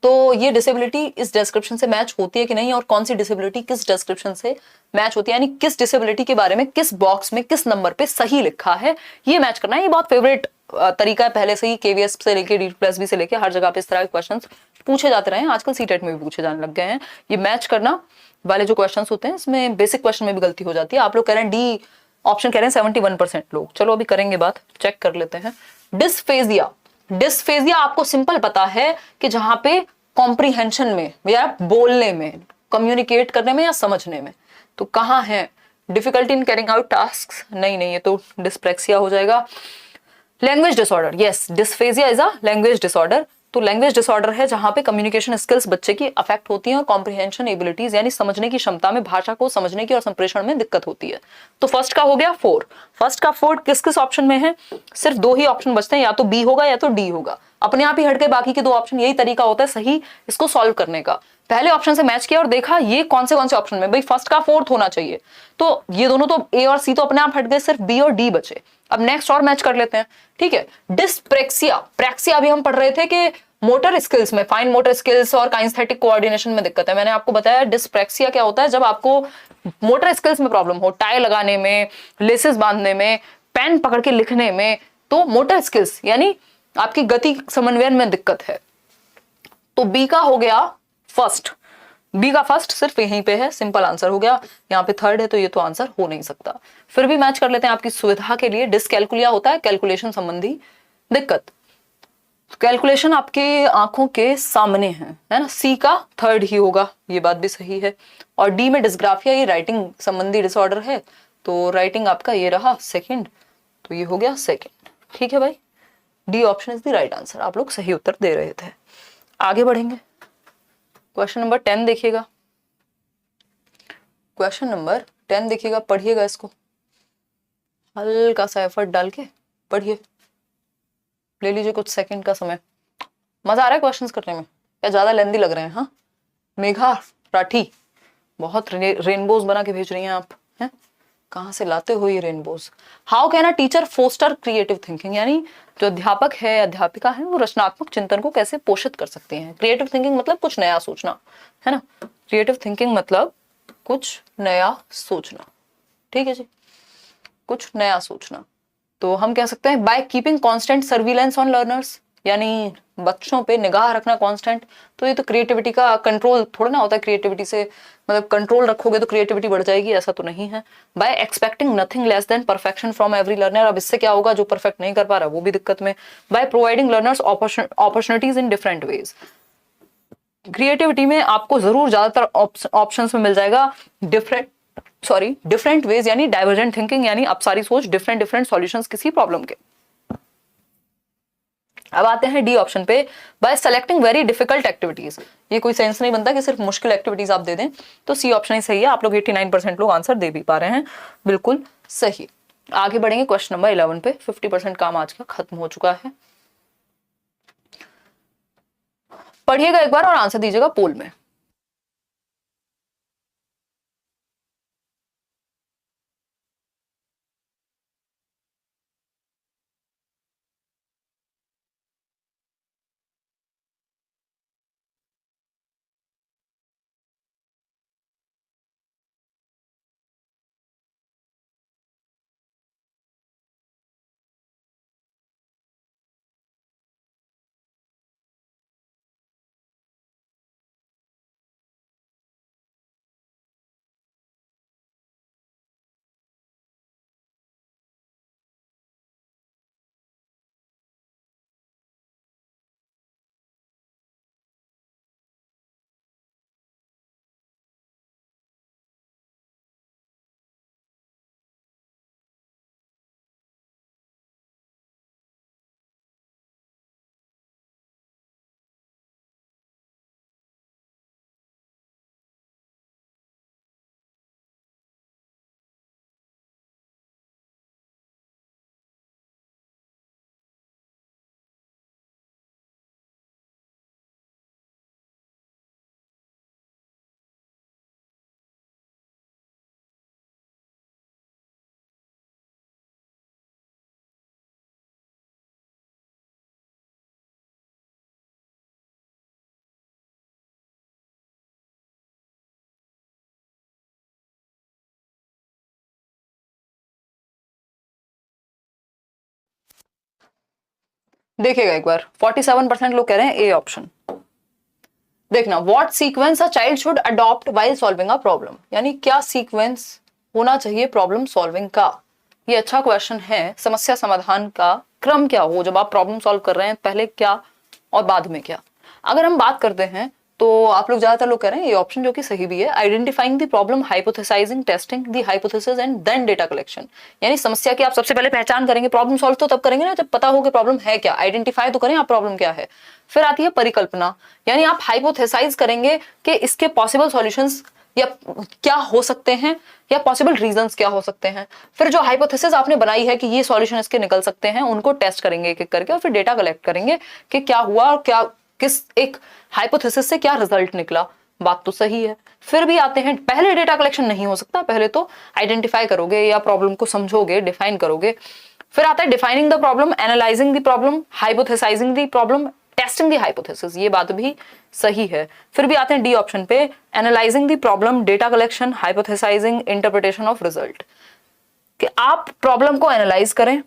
तो ये डिसेबिलिटी इस डिस्क्रिप्शन से मैच होती है कि नहीं, और कौन सी डिसेबिलिटी किस डिस्क्रिप्शन से मैच होती है, यानी किस डिसेबिलिटी के बारे में किस बॉक्स में किस नंबर पे सही लिखा है, ये मैच करना है। ये बहुत फेवरेट तरीका है, पहले से ही केवीएस से लेके डी+B से लेके हर जगह पे इस तरह के क्वेश्चंस पूछे जाते रहे हैं, आजकल सीटेट में भी पूछे जाने लग गए हैं। ये मैच करना वाले जो क्वेश्चंस होते हैं, इसमें बेसिक क्वेश्चन में भी गलती हो जाती है। आप लोग कह रहे हैं डी ऑप्शन कह रहे हैं 71% लोग। चलो अभी करेंगे बात, चेक कर लेते हैं। डिस्फेजिया, डिस्फेजिया आपको सिंपल पता है कि जहां पे कॉम्प्रीहेंशन में या बोलने में, कम्युनिकेट करने में या समझने में, तो कहां है difficulty in carrying out task, नहीं ये तो डिस्प्रेक्सिया हो जाएगा। Language disorder, yes dysphagia is a language disorder. तो लैंग्वेज डिसऑर्डर है जहां पे कम्युनिकेशन स्किल्स बच्चे की अफेक्ट होती हैं और कॉम्प्रिहेंशन एबिलिटीज यानी समझने की क्षमता में, भाषा को समझने की और संप्रेषण में दिक्कत होती है। तो फर्स्ट का हो गया 4। फर्स्ट का 4 किस किस ऑप्शन में है, सिर्फ 2 ही ऑप्शन बचते हैं, या तो बी होगा या तो डी होगा, अपने आप ही हट गए बाकी के 2 ऑप्शन। यही तरीका होता है सही इसको सॉल्व करने का। पहले ऑप्शन से मैच किया और देखा ये कौन से ऑप्शन में, भाई फर्स्ट का 4th होना चाहिए, तो ये दोनों तो ए और सी तो अपने आप हट गए, सिर्फ बी और डी बचे। अब नेक्स्ट और मैच कर लेते हैं, ठीक है। डिस्प्रेक्सिया, प्रेक्सिया अभी हम पढ़ रहे थे कि मोटर स्किल्स में, फाइन मोटर स्किल्स और काइनेस्थेटिक कोऑर्डिनेशन में दिक्कत है। मैंने आपको बताया डिस्प्रैक्सिया क्या होता है, जब आपको मोटर स्किल्स में प्रॉब्लम हो, टाई लगाने में, लेसेस बांधने में, पेन पकड़ के लिखने में, तो मोटर स्किल्स यानी आपकी गति समन्वयन में दिक्कत है। तो बी का हो गया फर्स्ट, बी का फर्स्ट सिर्फ यहीं पे है, सिंपल आंसर हो गया। यहाँ पे थर्ड है तो ये तो आंसर हो नहीं सकता। फिर भी मैच कर लेते हैं आपकी सुविधा के लिए। डिसकैलकुलिया होता है कैलकुलेशन संबंधी दिक्कत, कैलकुलेशन आपके आंखों के सामने है ना, सी का थर्ड ही होगा, ये बात भी सही है। और डी में डिस्ग्राफिया, ये राइटिंग संबंधी डिसऑर्डर है, तो राइटिंग आपका ये रहा सेकंड, तो ये हो गया सेकंड। ठीक है भाई, D option is the right answer. आप लोग सही उत्तर दे रहे थे। आगे बढ़ेंगे, क्वेश्चन नंबर 10 देखिएगा। क्वेश्चन नंबर 10 देखिएगा, पढ़िएगा इसको, हल्का सा एफर्ट डाल के पढ़िए, ले लीजिए कुछ सेकंड का समय। मजा आ रहा है क्वेश्चंस करने में या ज्यादा लेंदी लग रहे हैं? हाँ, मेघा राठी बहुत रेनबोज बना के भेज रही हैं आप, हैं? कहाँ से लाते हो ये rainbows? How can a teacher foster creative thinking, यानी जो अध्यापक है अध्यापिका है वो रचनात्मक चिंतन को कैसे पोषित कर सकते हैं। क्रिएटिव थिंकिंग मतलब कुछ नया सोचना, है ना, क्रिएटिव थिंकिंग मतलब कुछ नया सोचना। ठीक है जी, कुछ नया सोचना। तो हम कह सकते हैं by keeping constant surveillance on learners, यानी बच्चों पे निगाह रखना कांस्टेंट। तो ये तो क्रिएटिविटी का कंट्रोल थोड़ा ना होता है, क्रिएटिविटी से मतलब कंट्रोल रखोगे तो क्रिएटिविटी बढ़ जाएगी, ऐसा तो नहीं है। By expecting nothing less than perfection from every learner, अब इससे क्या होगा, जो परफेक्ट नहीं कर पा रहा वो भी दिक्कत में। By providing learners opportunities in different ways, creativity में आपको जरूर ज्यादातर ऑप्शंस में मिल जाएगा डिफरेंट वेज, यानी डाइवर्जेंट थिंकिंग, यानी अपसारी सोच, डिफरेंट सॉल्यूशंस किसी प्रॉब्लम के। अब आते हैं डी ऑप्शन पे, bye selecting very difficult activities. ये कोई सेंस नहीं बनता कि सिर्फ मुश्किल एक्टिविटीज आप दे दें, तो सी ऑप्शन ही सही है। आप लोग 89% लोग आंसर दे भी पा रहे हैं, बिल्कुल सही। आगे बढ़ेंगे क्वेश्चन नंबर 11 पे। 50% काम आज का खत्म हो चुका है। पढ़िएगा एक बार और आंसर दीजिएगा पोल में। देखिएगा एक बार, 47% लोग कह रहे हैं ए ऑप्शन। देखना, what sequence a child should adopt while solving a problem, यानी क्या सीक्वेंस होना चाहिए प्रॉब्लम सॉल्विंग का। ये अच्छा क्वेश्चन है। समस्या समाधान का क्रम क्या हो, जब आप प्रॉब्लम सॉल्व कर रहे हैं पहले क्या और बाद में क्या। अगर हम बात करते हैं तो आप लोग ज्यादातर लोग कह रहे हैं ये ऑप्शन, जो कि सही भी है। Identifying the problem, hypothesising, testing the hypothesis and then data collection, यानी समस्या की आप सबसे पहले पहचान करेंगे। प्रॉब्लम सॉल्व तो तब करेंगे ना जब पता हो कि प्रॉब्लम है क्या, आइडेंटिफाई तो करें आप प्रॉब्लम क्या है। फिर आती है परिकल्पना, यानी आप हाइपोथेसाइज करेंगे कि इसके पॉसिबल सॉल्यूशंस या क्या हो सकते हैं, या पॉसिबल रीजंस क्या हो सकते हैं। फिर जो हाइपोथेसिस आपने बनाई है कि ये सॉल्यूशन इसके निकल सकते हैं, उनको टेस्ट करेंगे एक एक करके, और फिर डेटा कलेक्ट करेंगे कि क्या हुआ और क्या किस एक हाइपोथेसिस से क्या रिजल्ट निकला। बात तो सही है। फिर भी आते हैं, पहले डेटा कलेक्शन नहीं हो सकता, पहले तो आइडेंटिफाई करोगे या प्रॉब्लम को समझोगे, डिफाइन करोगे। फिर आता है defining the problem, analysing the problem, hypothesising the problem, testing the hypothesis, ये बात भी सही है। फिर भी आते हैं डी ऑप्शन पे, analysing the problem, data collection, hypothesising, interpretation of result. कि आप प्रॉब्लम को एनालाइज करें।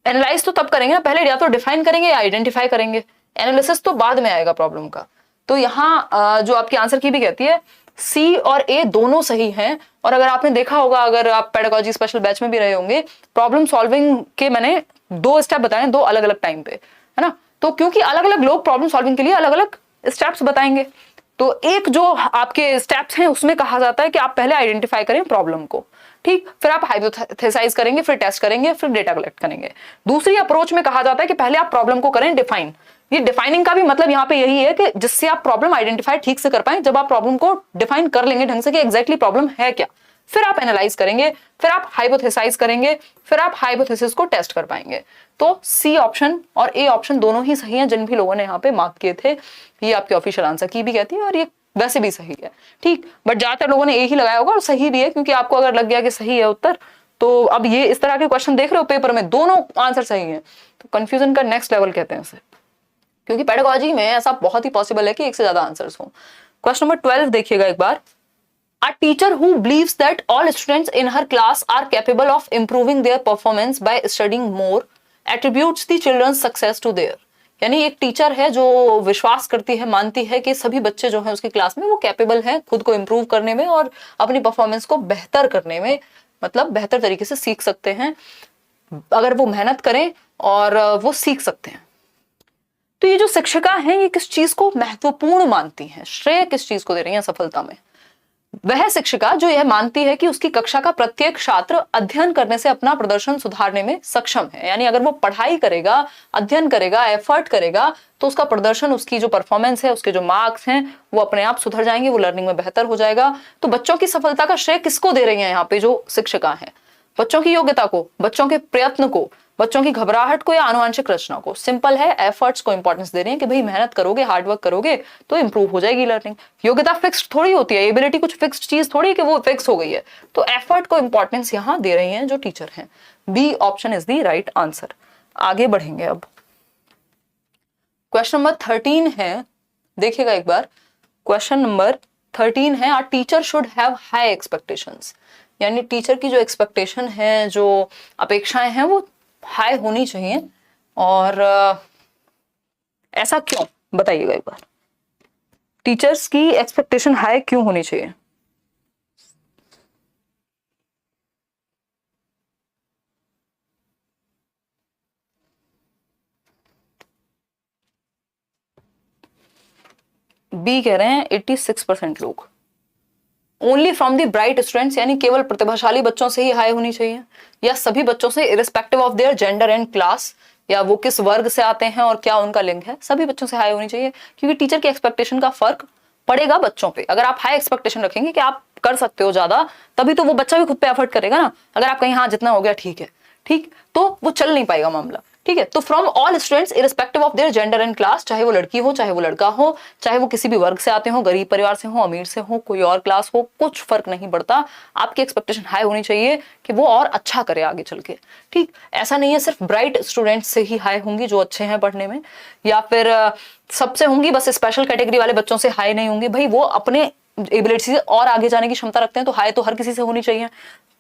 एनालाइज तो तब करेंगे ना, पहले या तो डिफाइन करेंगे या आइडेंटिफाई करेंगे, एनालिसिस तो बाद में आएगा प्रॉब्लम का। तो यहाँ जो आपकी आंसर की भी कहती है सी और ए दोनों सही हैं। और अगर आपने देखा होगा, अगर आप पेडागोजी स्पेशल बैच में भी रहे होंगे, प्रॉब्लम सॉल्विंग के मैंने 2 स्टेप बताए, 2 अलग अलग टाइम पे, है ना। तो क्योंकि अलग अलग लोग प्रॉब्लम सॉल्विंग के लिए अलग अलग स्टेप्स बताएंगे, तो एक जो आपके स्टेप्स हैं उसमें कहा जाता है कि आप पहले आइडेंटिफाई करें प्रॉब्लम को, ठीक, फिर आप हाइपोथेसाइज करेंगे, फिर टेस्ट करेंगे, फिर डेटा कलेक्ट करेंगे। दूसरी अप्रोच में कहा जाता है कि पहले आप प्रॉब्लम को करें डिफाइन। ये डिफाइनिंग का भी मतलब यहाँ पे यही है कि जिससे आप प्रॉब्लम आइडेंटिफाई ठीक से कर पाए। जब आप प्रॉब्लम को डिफाइन कर लेंगे ढंग से कि एग्जैक्टली प्रॉब्लम है क्या, फिर आप एनालाइज करेंगे, फिर आप हाइपोथेसाइज करेंगे, फिर आप हाइपोथेसिस को टेस्ट कर पाएंगे। तो सी ऑप्शन और ए ऑप्शन दोनों ही सही हैं, जिन भी लोगों ने यहाँ पे मार्क किए थे। ये आपके ऑफिशियल आंसर की भी कहती है और ये वैसे भी सही है, ठीक। बट ज्यादातर लोगों ने ए ही लगाया होगा और सही भी है, क्योंकि आपको अगर लग गया कि सही है उत्तर, तो अब ये इस तरह के क्वेश्चन देख रहे हो पेपर में, दोनों आंसर सही हैं, तो कंफ्यूजन का नेक्स्ट लेवल कहते हैं इसे। क्योंकि पेडागोजी में ऐसा बहुत ही पॉसिबल है कि एक से ज्यादा आंसर्स हो। क्वेश्चन नंबर 12 देखिएगा एक बार। A teacher who believes that all students in her class are capable of improving their performance by studying more attributes the children's success to their। यानी एक टीचर है जो विश्वास करती है, मानती है कि सभी बच्चे जो हैं उसकी क्लास में वो कैपेबल हैं खुद को इम्प्रूव करने में और अपनी परफॉर्मेंस को बेहतर करने में, मतलब बेहतर तरीके से सीख सकते हैं अगर वो मेहनत करें और वो सीख सकते हैं। तो ये जो शिक्षिका हैं ये किस चीज को महत्वपूर्ण मानती हैं, श्रेय किस चीज को दे रही हैं सफलता में? वह शिक्षिका जो यह मानती है कि उसकी कक्षा का प्रत्येक छात्र अध्ययन करने से अपना प्रदर्शन सुधारने में सक्षम है। यानी अगर वो पढ़ाई करेगा, अध्ययन करेगा, एफर्ट करेगा, तो उसका प्रदर्शन, उसकी जो परफॉर्मेंस है, उसके जो मार्क्स हैं वो अपने आप सुधर जाएंगे, वो लर्निंग में बेहतर हो जाएगा। तो बच्चों की सफलता का श्रेय किसको दे रही है यहाँ पे जो शिक्षिका है? बच्चों की योग्यता को, बच्चों के प्रयत्न को, बच्चों की घबराहट को या आनुवंशिक रचना को? सिंपल है, एफर्ट्स को इंपॉर्टेंस दे रही है कि भाई मेहनत करोगे, हार्डवर्क करोगे तो इंप्रूव हो जाएगी लर्निंग। योग्यता फिक्स्ड थोड़ी होती है, एबिलिटी कुछ फिक्स्ड चीज थोड़ी कि वो फिक्स हो गई है। तो एफर्ट को इंपॉर्टेंस यहाँ दे रही हैं जो टीचर हैं। B option is the right answer. आगे बढ़ेंगे अब। क्वेश्चन नंबर 13 है, देखिएगा एक बार। क्वेश्चन नंबर 13 है, are teacher should have high expectations. यानी टीचर की जो एक्सपेक्टेशन है, जो अपेक्षाएं हैं वो हाई होनी चाहिए। और ऐसा क्यों, बताइएगा एक बार। टीचर्स की एक्सपेक्टेशन हाई क्यों होनी चाहिए? बी कह रहे हैं 86% लोग। Only from the bright students, यानी केवल प्रतिभाशाली बच्चों से ही हाई होनी चाहिए, या सभी बच्चों से irrespective of their gender and class, या वो किस वर्ग से आते हैं और क्या उनका लिंग है, सभी बच्चों से हाई होनी चाहिए। क्योंकि टीचर की एक्सपेक्टेशन का फर्क पड़ेगा बच्चों पे। अगर आप हाई एक्सपेक्टेशन रखेंगे कि आप कर सकते हो ज्यादा, तभी तो वो बच्चा भी खुद पे एफर्ट करेगा ना। अगर आप कहीं हाँ जितना हो गया ठीक है, ठीक, तो वो चल नहीं पाएगा मामला, ठीक है। तो from all students irrespective of their gender and class, चाहे वो लड़की हो, चाहे वो लड़का हो, चाहे वो किसी भी वर्ग से आते हो, गरीब परिवार से हो, अमीर से हो, कोई और क्लास हो, कुछ फर्क नहीं पड़ता। आपकी एक्सपेक्टेशन हाई होनी चाहिए कि वो और अच्छा करे आगे चल के, ठीक। ऐसा नहीं है सिर्फ ब्राइट स्टूडेंट्स से ही हाई होंगी जो अच्छे हैं पढ़ने में, या फिर सबसे होंगी, बस स्पेशल कैटेगरी वाले बच्चों से हाई नहीं होंगी। भाई वो अपने एबिलिटी से और आगे जाने की क्षमता रखते हैं, तो हाई तो हर किसी से होनी चाहिए,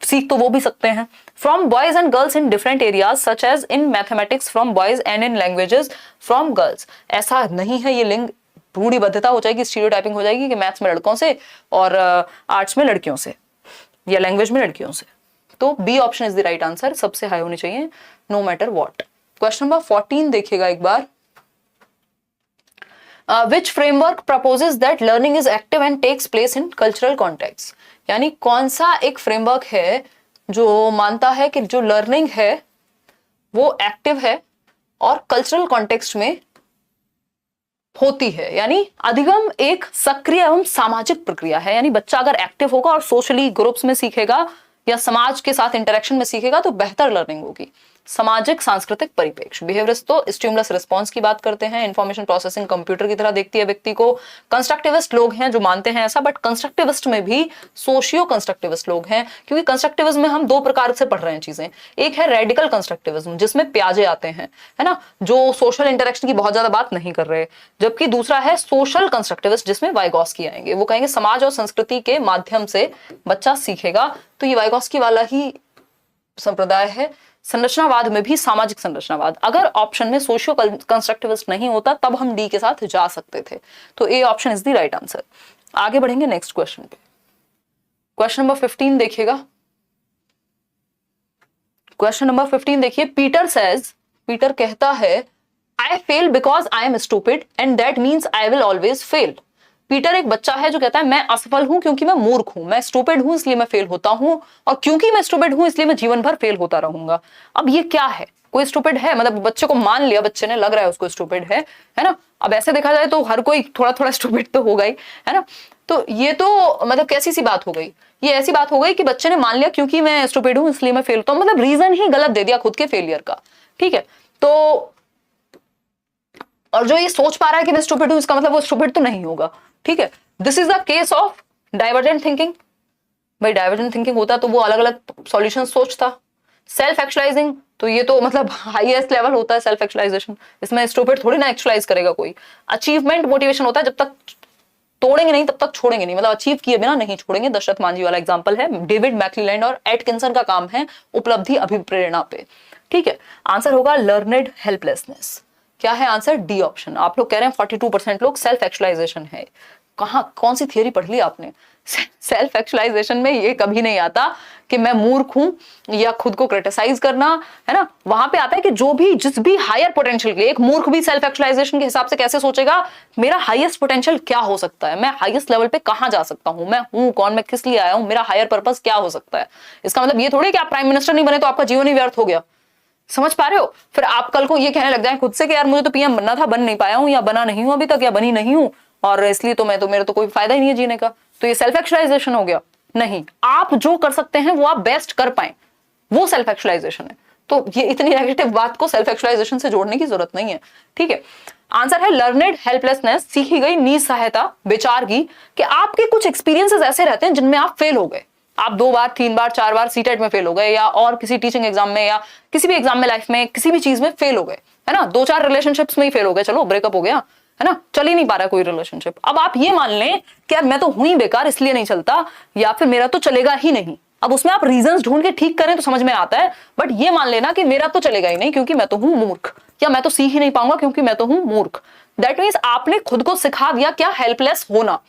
सीख तो वो भी सकते हैं। From boys and girls in different areas such as in mathematics from boys and in languages from girls. ऐसा नहीं है, ये लिंग रूढ़िबद्धता हो जाएगी, स्टीरियोटाइपिंग हो जाएगी कि मैथ्स में लड़कों से और आर्ट्स में लड़कियों से, या लैंग्वेज में लड़कियों से। तो B option is the right answer, सबसे हाई होनी चाहिए no matter what. Question number 14 देखिएगा एक बार। Which framework proposes that learning is active and takes place in cultural context? यानी कौन सा एक फ्रेमवर्क है जो मानता है कि जो लर्निंग है वो एक्टिव है और कल्चरल कॉन्टेक्स्ट में होती है। यानी अधिगम एक सक्रिय एवं सामाजिक प्रक्रिया है। यानी बच्चा अगर एक्टिव होगा और सोशली ग्रुप्स में सीखेगा या समाज के साथ इंटरेक्शन में सीखेगा तो बेहतर लर्निंग होगी। सामाजिक सांस्कृतिक परिप्रेक्ष्य। बिहेवियरिस्ट तो स्टिमुलस रिस्पॉन्स की बात करते हैं, इंफॉर्मेशन प्रोसेसिंग कंप्यूटर की तरह देखती है व्यक्ति को। कंस्ट्रक्टिविस्ट लोग हैं जो मानते हैं ऐसा, बट कंस्ट्रक्टिविस्ट में भी सोशियो कंस्ट्रक्टिविस्ट लोग हैं, क्योंकि कंस्ट्रक्टिविज्म में हम दो प्रकार से पढ़ रहे हैं चीजें। एक है रेडिकल कंस्ट्रक्टिविज्म जिसमें प्याजे आते हैं, है ना, जो सोशल इंटरेक्शन की बहुत ज्यादा बात नहीं कर रहे, जबकि दूसरा है सोशल कंस्ट्रक्टिविस्ट जिसमें वाइगॉस्की आएंगे। वो कहेंगे समाज और संस्कृति के माध्यम से बच्चा सीखेगा, तो ये वाइगॉस्की वाला ही संप्रदाय है। संरचनावाद में भी सामाजिक संरचनावाद, अगर ऑप्शन में सोशियो कंस्ट्रक्टिविस्ट नहीं होता तब हम डी के साथ जा सकते थे, तो A option is the right answer. आगे बढ़ेंगे नेक्स्ट क्वेश्चन पे। क्वेश्चन नंबर 15 देखिएगा। क्वेश्चन नंबर 15 देखिए, पीटर कहता है I fail because I am stupid and that means I will always fail. पीटर एक बच्चा है जो कहता है मैं असफल हूं क्योंकि मैं मूर्ख हूं, मैं स्टूपिड हूं इसलिए मैं फेल होता हूं, और क्योंकि मैं स्टूपिड हूं इसलिए मैं जीवन भर फेल होता रहूंगा। अब ये क्या है? कोई स्टूपिड है, मतलब बच्चे को मान लिया, बच्चे ने लग रहा है उसको स्टूपिड है ना। अब ऐसे देखा जाए तो हर कोई थोड़ा थोड़ा स्टूपिड तो होगा ही, है ना। तो ये तो मतलब कैसी सी बात हो गई, ये ऐसी बात हो गई कि बच्चे ने मान लिया क्योंकि मैं स्टूपिड हूं इसलिए मैं फेल होता हूं, मतलब रीजन ही गलत दे दिया खुद के फेलियर का, ठीक है। तो और जो ये सोच पा रहा है कि मैं स्टूपिड हूं, इसका मतलब वो स्टूपिड तो नहीं होगा, ठीक है। This is the case of divergent thinking. भाई डाइवर्जेंट थिंकिंग होता तो वो अलग अलग सॉल्यूशन सोचता। सेल्फ एक्चुअलाइजिंग, तो ये तो मतलब हाईएस्ट लेवल होता है सेल्फ एक्चुअलाइजेशन, इसमें स्टूपिड थोड़ी ना एक्चुअलाइज करेगा कोई। अचीवमेंट मोटिवेशन होता है, जब तक तोड़ेंगे नहीं तब तक छोड़ेंगे नहीं, मतलब अचीव किए बिना नहीं छोड़ेंगे। दशरथ मांझी वाला एग्जांपल है, डेविड मैक्लीलैंड और एटकिंसन का काम है उपलब्धि अभिप्रेरणा पे, ठीक है। आंसर होगा लर्नेड हेल्पलेसनेस। क्या है आंसर? D option. आप लोग कह रहे हैं 42% लोग सेल्फ एक्चुअलाइजेशन है। कहाँ, कौन सी थियरी पढ़ ली आपने? सेल्फ एक्चुअलाइजेशन में ये कभी नहीं आता कि मैं मूर्ख हूं या खुद को क्रिटिसाइज करना, है ना। वहां पे आता है कि जो भी जिस भी हायर पोटेंशियल के लिए, एक मूर्ख भी सेल्फ एक्चुअलाइजेशन के हिसाब से कैसे सोचेगा मेरा हाईएस्ट पोटेंशियल क्या हो सकता है, मैं हाईएस्ट लेवल पे कहां जा सकता हूं, मैं हूं कौन, मैं किस लिए आया हूं, मेरा हायर पर्पस क्या हो सकता है। इसका मतलब ये थोड़ी कि आप प्राइम मिनिस्टर नहीं बने तो आपका जीवन ही व्यर्थ हो गया। समझ पा रहे हो? फिर आप कल को ये कहने लग जाए खुद से कि यार मुझे तो पीएम बनना था, बन नहीं पाया हूं, या बना नहीं हूं अभी तक, या बनी नहीं हूं, और इसलिए तो मैं तो, मेरा तो कोई फायदा ही नहीं है जीने का, तो ये सेल्फ एक्चुअलाइजेशन हो गया। नहीं, आप जो कर सकते हैं वो आप बेस्ट कर पाए, वो सेल्फ एक्चुअलाइजेशन है। तो ये इतनी नेगेटिव बात को सेल्फ एक्चुअलाइजेशन से जोड़ने की जरूरत नहीं है, ठीक है। आंसर है लर्नेड हेल्पलेसनेस, सीखी गई निसहायता विचार की, कि आपके कुछ एक्सपीरियंसेस ऐसे रहते हैं जिनमें आप फेल हो गए, आप 2 बार 3 बार 4 बार सीटेट में फेल हो गए, या और किसी टीचिंग एग्जाम में, या किसी भी एग्जाम में, लाइफ में किसी भी चीज में फेल हो गए, है ना। 2-4 रिलेशनशिप्स में ही फेल हो गए, चलो ब्रेकअप हो गया, है ना, चल ही नहीं पा रहा कोई रिलेशनशिप। अब आप ये मान लें कि यार मैं तो हुई बेकार इसलिए नहीं चलता, या फिर मेरा तो चलेगा ही नहीं। अब उसमें आप रीजंस ढूंढ के ठीक करें तो समझ में आता है, बट ये मान लेना कि मेरा तो चलेगा ही नहीं क्योंकि मैं तो हूं मूर्ख, या मैं तो सीख ही नहीं पाऊंगा क्योंकि मैं तो हूं मूर्ख। दैट मीन्स आपने खुद को सिखा दिया क्या? हेल्पलेस होना।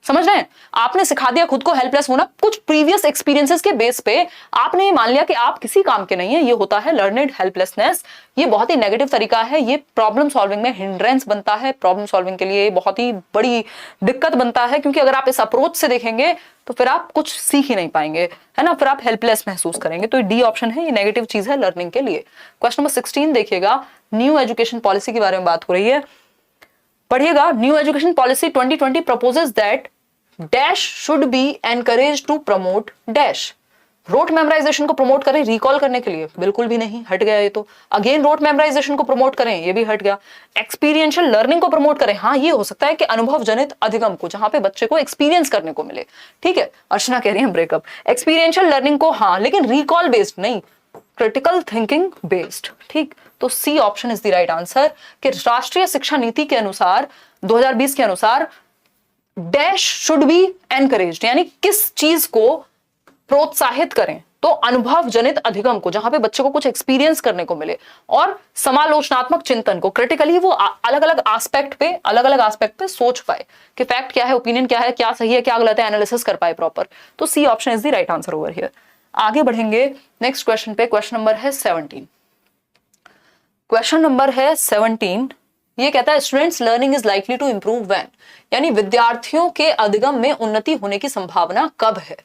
समझ रहे हैं? आपने सिखा दिया खुद को हेल्पलेस होना, कुछ प्रीवियस एक्सपीरियंसेस के बेस पे आपने ये मान लिया कि आप किसी काम के नहीं है। ये होता है लर्नेड हेल्पलेसनेस। ये बहुत ही नेगेटिव तरीका है, ये प्रॉब्लम सॉल्विंग में हिंड्रेंस बनता है, प्रॉब्लम सॉल्विंग के लिए बहुत ही बड़ी दिक्कत बनता है, क्योंकि अगर आप इस अप्रोच से देखेंगे तो फिर आप कुछ सीख ही नहीं पाएंगे, है ना, फिर आप हेल्पलेस महसूस करेंगे। तो डी ऑप्शन है, ये नेगेटिव चीज है लर्निंग के लिए। क्वेश्चन नंबर 16 देखिएगा, न्यू एजुकेशन पॉलिसी के बारे में बात हो रही है, पढ़िएगा। New education policy 2020 proposes that dash should be encouraged to promote dash। Rote memorisation को प्रमोट करें रिकॉल करने के लिए? बिल्कुल भी नहीं, हट गया ये तो। अगेन रोट मेमोराइजेशन को प्रमोट करें, ये भी हट गया। एक्सपीरियंशियल लर्निंग को प्रमोट करें, हाँ ये हो सकता है कि अनुभव जनित अधिगम को, जहां पे बच्चे को एक्सपीरियंस करने को मिले, ठीक है। अर्चना कह रही है ब्रेकअप। एक्सपीरियंशियल लर्निंग को हाँ, लेकिन रिकॉल बेस्ड नहीं, क्रिटिकल थिंकिंग बेस्ड, ठीक। तो C option is the right answer, कि राष्ट्रीय शिक्षा नीति के अनुसार 2020 के अनुसार डैश शुड बी एनकरेज्ड, यानी किस चीज को प्रोत्साहित करें, तो अनुभव जनित अधिगम को, जहां पे बच्चे को कुछ एक्सपीरियंस करने को मिले, और समालोचनात्मक चिंतन को, क्रिटिकली वो अलग अलग एस्पेक्ट पे सोच पाए कि फैक्ट क्या है, ओपिनियन क्या है, क्या सही है क्या गलत है, एनालिसिस कर पाए प्रॉपर। तो C option is the right answer over here. आगे बढ़ेंगे नेक्स्ट क्वेश्चन पे। क्वेश्चन नंबर है 17। क्वेश्चन नंबर है 17, ये कहता है students learning is likely to improve when, यानी विद्यार्थियों के अधिगम में उन्नति होने की संभावना कब है?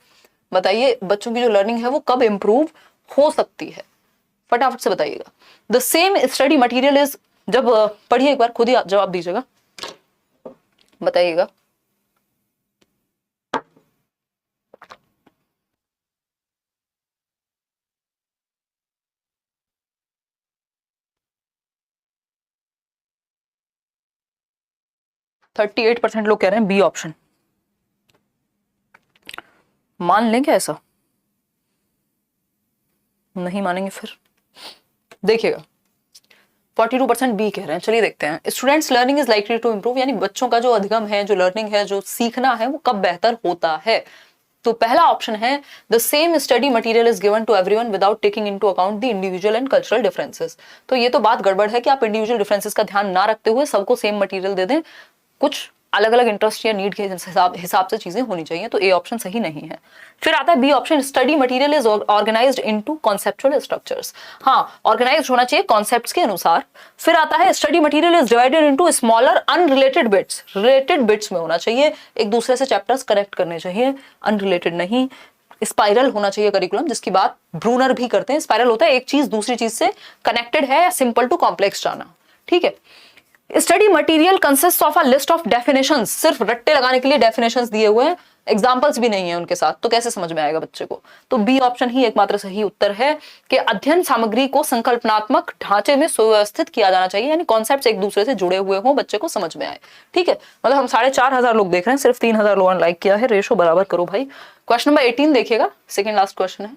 बताइए, बच्चों की जो लर्निंग है वो कब इंप्रूव हो सकती है? फटाफट से बताइएगा। The same study material is, जब पढ़िए एक बार, खुद ही जवाब दीजिएगा, बताइएगा। 38% लोग कह रहे हैं बी ऑप्शन। मान लें क्या ऐसा? नहीं मानेंगे फिर देखिएगा 42% बी कह रहे हैं। चलिए देखते हैं। Students learning is likely to improve, यानी बच्चों का जो अधिगम है, जो लर्निंग है, जो सीखना है, वो कब बेहतर होता है। तो पहला ऑप्शन है the same study material is given to everyone without taking into account the individual and cultural differences. तो ये तो बात गड़बड़ है कि आप इंडिविजुअल डिफरेंसेस का ध्यान ना रखते हुए सबको सेम मटेरियल दे दें। कुछ अलग अलग इंटरेस्ट या नीड के हिसाब से चीजें होनी चाहिए। तो ए ऑप्शन सही नहीं है। फिर आता है B option, study material is organised into conceptual structures. हाँ, ऑर्गेनाइज्ड होना चाहिए कॉन्सेप्ट्स के अनुसार। फिर आता है study material is divided into smaller unrelated bits. Related bits में होना चाहिए, एक दूसरे से चैप्टर्स कनेक्ट करने चाहिए, अनरिलेटेड नहीं। स्पाइरल होना चाहिए करिकुलम, जिसकी बात ब्रूनर भी करते हैं। स्पाइरल होता है एक चीज दूसरी चीज से कनेक्टेड है या सिंपल टू कॉम्प्लेक्स जाना। ठीक है। Study material consist of a list of definitions, सिर्फ रट्टे लगाने के लिए डेफिनेशंस दिए हुए हैं, एग्जांपल्स भी नहीं है उनके साथ, तो कैसे समझ में आएगा बच्चे को। तो बी ऑप्शन ही एकमात्र सही उत्तर है कि अध्ययन सामग्री को संकल्पनात्मक ढांचे में सुव्यवस्थित किया जाना चाहिए, यानी कॉन्सेप्ट्स एक दूसरे से जुड़े हुए हों, बच्चे को समझ में आए। ठीक है, मतलब हम 4,500 लोग देख रहे हैं, सिर्फ 3,000 लोगों ने लाइक किया है। रेशो बराबर करो भाई। क्वेश्चन नंबर 18 देखिएगा, सेकेंड लास्ट क्वेश्चन है,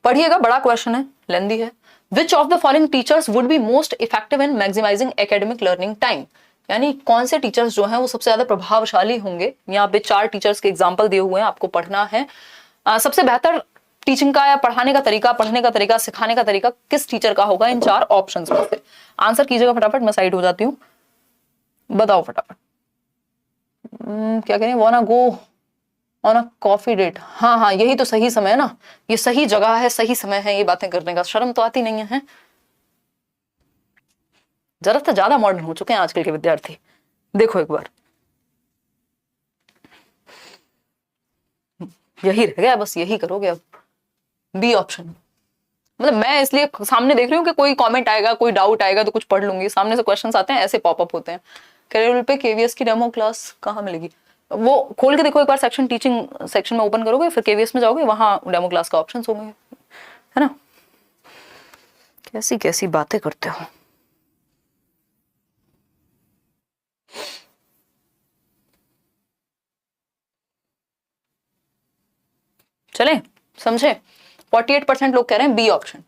पढ़िएगा, बड़ा क्वेश्चन है, लेंदी है। Which of the following teachers would be most effective in maximizing academic learning time? यानी कौन से टीचर्स जो हैं वो सबसे ज्यादा प्रभावशाली होंगे। यहाँ पे 4 टीचर्स के एग्जाम्पल दिए हुए हैं, आपको पढ़ना है। सबसे बेहतर टीचिंग का या पढ़ाने का तरीका, पढ़ने का तरीका, सिखाने का तरीका किस टीचर का होगा इन 4 ऑप्शंस में से। आंसर कीजिएगा फटाफट, मैं साइड हो जाती हूँ। बताओ फटाफट। क्या कह रहे हैं, wanna go on a coffee date. हाँ हाँ, यही तो सही समय है ना, ये सही जगह है, सही समय है ये बातें करने का। शर्म तो आती नहीं है। जरा तो ज्यादा मॉडर्न हो चुके हैं आजकल के विद्यार्थी। देखो एक बार, यही रह गया, बस यही करोगे अब। बी ऑप्शन, मतलब मैं इसलिए सामने देख रही हूँ कि कोई कमेंट आएगा, कोई डाउट आएगा तो कुछ पढ़ लूंगी। सामने से क्वेश्चंस आते हैं, ऐसे पॉपअप होते हैं। कैरियर पे केवीएस की डेमो क्लास कहाँ मिलेगी? वो खोल के देखो एक बार, सेक्शन टीचिंग सेक्शन में ओपन करोगे, फिर केवीएस में जाओगे, वहां डेमो क्लास का ऑप्शन होंगे, है ना। कैसी कैसी बातें करते हो। चले समझे। 48% लोग कह रहे हैं बी ऑप्शन।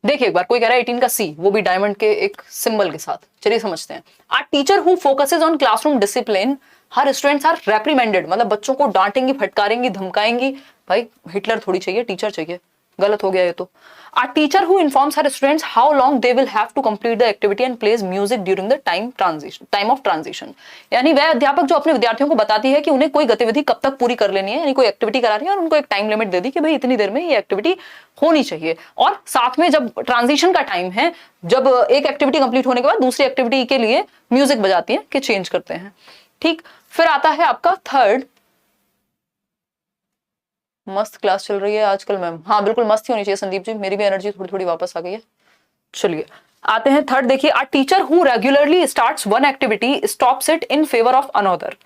देखिए एक बार, कोई कह रहा है 18 का सी, वो भी डायमंड के एक सिंबल के साथ। चलिए समझते हैं। A teacher who focuses on classroom discipline, her students are reprimanded, मतलब बच्चों को डांटेंगी, फटकारेंगी, धमकाएंगी। भाई हिटलर थोड़ी चाहिए, टीचर चाहिए, गलत हो गया ये तो। A teacher who informs her students how long they will have to complete the activity and plays music during the time of transition, यानी वह अध्यापक जो अपने विद्यार्थियों को बताती है कि उन्हें कोई गतिविधि कब तक पूरी कर लेनी है, यानी कोई एक्टिविटी करा रही है और उनको एक टाइम लिमिट दे दी कि भाई इतनी देर में ये एक्टिविटी होनी चाहिए। और साथ में जब ट्रांजिशन का टाइम है, जब एक एक्टिविटी कंप्लीट होने के बाद दूसरी एक्टिविटी के लिए म्यूजिक बजाती है कि चेंज करते हैं। ठीक। फिर आता है आपका थर्ड, मस्त क्लास चल रही है आजकल मैम। हाँ बिल्कुल मस्त ही होनी चाहिए संदीप जी, मेरी भी एनर्जी थोड़ी थोड़ी वापस आ गई है। चलिए आते हैं थर्ड, देखिए। A teacher who regularly starts one activity, stops it in favour of another,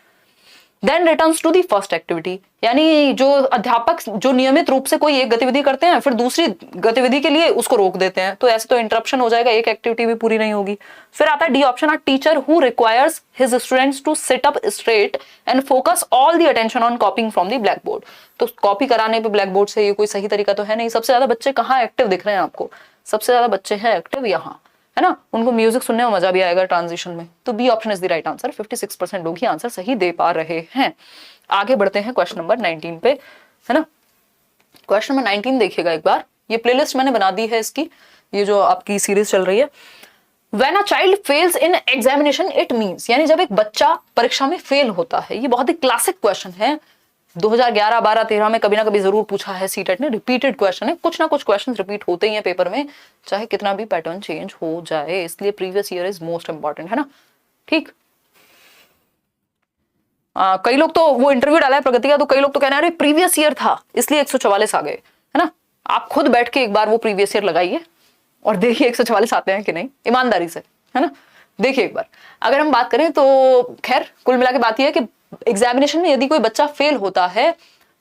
then returns to the first activity, यानी जो अध्यापक जो नियमित रूप से कोई एक गतिविधि करते हैं फिर दूसरी गतिविधि के लिए उसको रोक देते हैं, तो ऐसे तो इंटरप्शन हो जाएगा, एक एक्टिविटी भी पूरी नहीं होगी। फिर आता है D option, a teacher who requires his students to sit up straight and focus all the attention on copying from the blackboard. तो कॉपी कराने पे ब्लैक बोर्ड से ये कोई सही तरीका तो है नहीं। सबसे ज्यादा बच्चे कहाँ एक्टिव दिख रहे हैं आपको? सबसे ज्यादा बच्चे हैं एक्टिव यहाँ, है ना। उनको म्यूजिक सुनने में मजा भी आएगा ट्रांजिशन में। तो B option is the right answer. 56% लोग ही आंसर सही दे पा रहे हैं। आगे बढ़ते हैं क्वेश्चन नंबर 19 पे, है ना। क्वेश्चन नंबर 19 देखिएगा एक बार, ये प्लेलिस्ट मैंने बना दी है इसकी, ये जो आपकी सीरीज चल रही है। When a child fails in examination it means, यानी जब एक बच्चा परीक्षा में फेल होता है। ये बहुत ही क्लासिक क्वेश्चन है, 2011, 12, 13 में कभी ना कभी जरूर पूछा है सीटेट ने। रिपीटेड क्वेश्चन है, कुछ ना कुछ क्वेश्चन रिपीट होते ही हैं पेपर में, चाहे कितना भी पैटर्न चेंज हो जाए, इसलिए previous year is most important, है ना। ठीक। कई लोग तो वो इंटरव्यू डाला है प्रगति का, तो कई लोग तो कहना है अरे प्रीवियस ईयर था इसलिए 144 आ गए, है ना। आप खुद बैठ के एक बार वो प्रीवियस ईयर लगाइए और देखिए 144 आते हैं कि नहीं, ईमानदारी से, है ना। देखिए एक बार, अगर हम बात करें तो खैर कुल मिला के बात यह है कि एग्जामिनेशन में यदि कोई बच्चा फेल होता है,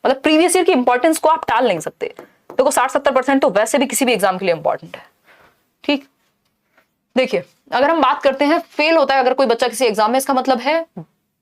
मतलब प्रीवियस ईयर की इंपॉर्टेंस को आप टाल नहीं सकते। देखो 60-70% तो वैसे भी किसी भी एग्जाम के लिए इंपॉर्टेंट है। ठीक। देखिए, अगर हम बात करते हैं फेल होता है अगर कोई बच्चा किसी एग्जाम में, इसका मतलब है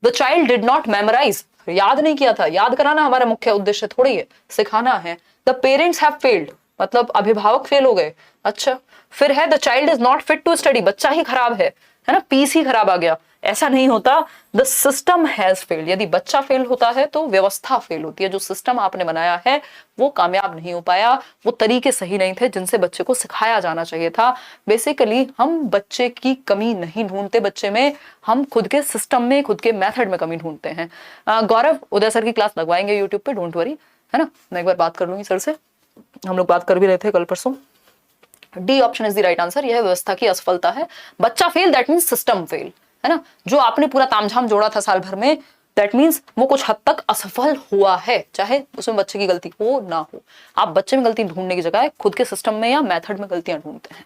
the child did not memorise, याद नहीं किया था। याद कराना हमारा मुख्य उद्देश्य थोड़ी है, सिखाना है। द पेरेंट्स हैव फेल्ड, मतलब अभिभावक फेल हो गए। अच्छा, फिर है the child is not fit to study, बच्चा ही खराब है ना, पीस ही खराब आ गया। ऐसा नहीं होता, द सिस्टम हैज फेल्ड। यदि बच्चा फेल होता है तो व्यवस्था फेल होती है, जो सिस्टम आपने बनाया है वो कामयाब नहीं हो पाया, वो तरीके सही नहीं थे जिनसे बच्चे को सिखाया जाना चाहिए था। बेसिकली हम बच्चे की कमी नहीं ढूंढते बच्चे में, हम खुद के सिस्टम में, खुद के मेथड में कमी ढूंढते हैं। गौरव, उदय सर की क्लास लगवाएंगे यूट्यूब पे, डोंट वरी, है ना, मैं एक बार बात कर लूंगी सर से, हम लोग बात कर भी रहे थे कल परसों। D option is the right answer, यह व्यवस्था की असफलता है। बच्चा fail that means system fail, है ना। जो आपने पूरा तामझाम जोड़ा था साल भर में, दैट मींस वो कुछ हद तक असफल हुआ है, चाहे उसमें बच्चे की गलती हो ना हो। आप बच्चे में गलती ढूंढने की जगह खुद के सिस्टम में या मेथड में गलतियां ढूंढते हैं,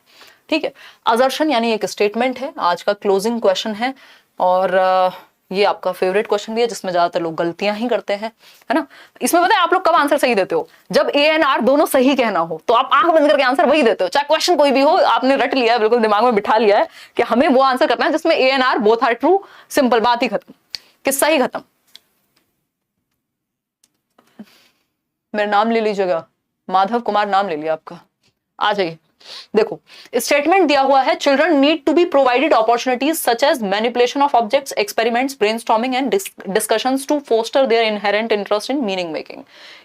ठीक है। असर्शन यानी एक स्टेटमेंट है, आज का क्लोजिंग क्वेश्चन है, और ये आपका फेवरेट क्वेश्चन भी है जिसमें ज्यादातर लोग गलतियां ही करते हैं, है ना। इसमें पता है आप लोग कब आंसर सही देते हो, जब ए एंड आर दोनों सही कहना हो, तो आप आंख बंद करके आंसर वही देते हो, चाहे क्वेश्चन कोई भी हो, आपने रट लिया है, बिल्कुल दिमाग में बिठा लिया है कि हमें वो आंसर करना है जिसमें A and R both are true. Simple, बात ही खत्म, किस्सा ही खत्म। मेरा नाम ले लीजिएगा, माधव कुमार नाम ले लिया आपका, आ जाइए। देखो, स्टेटमेंट दिया हुआ है, children need to be provided opportunities such as manipulation of objects, experiments, brainstorming and discussions to foster their inherent interest in meaning making.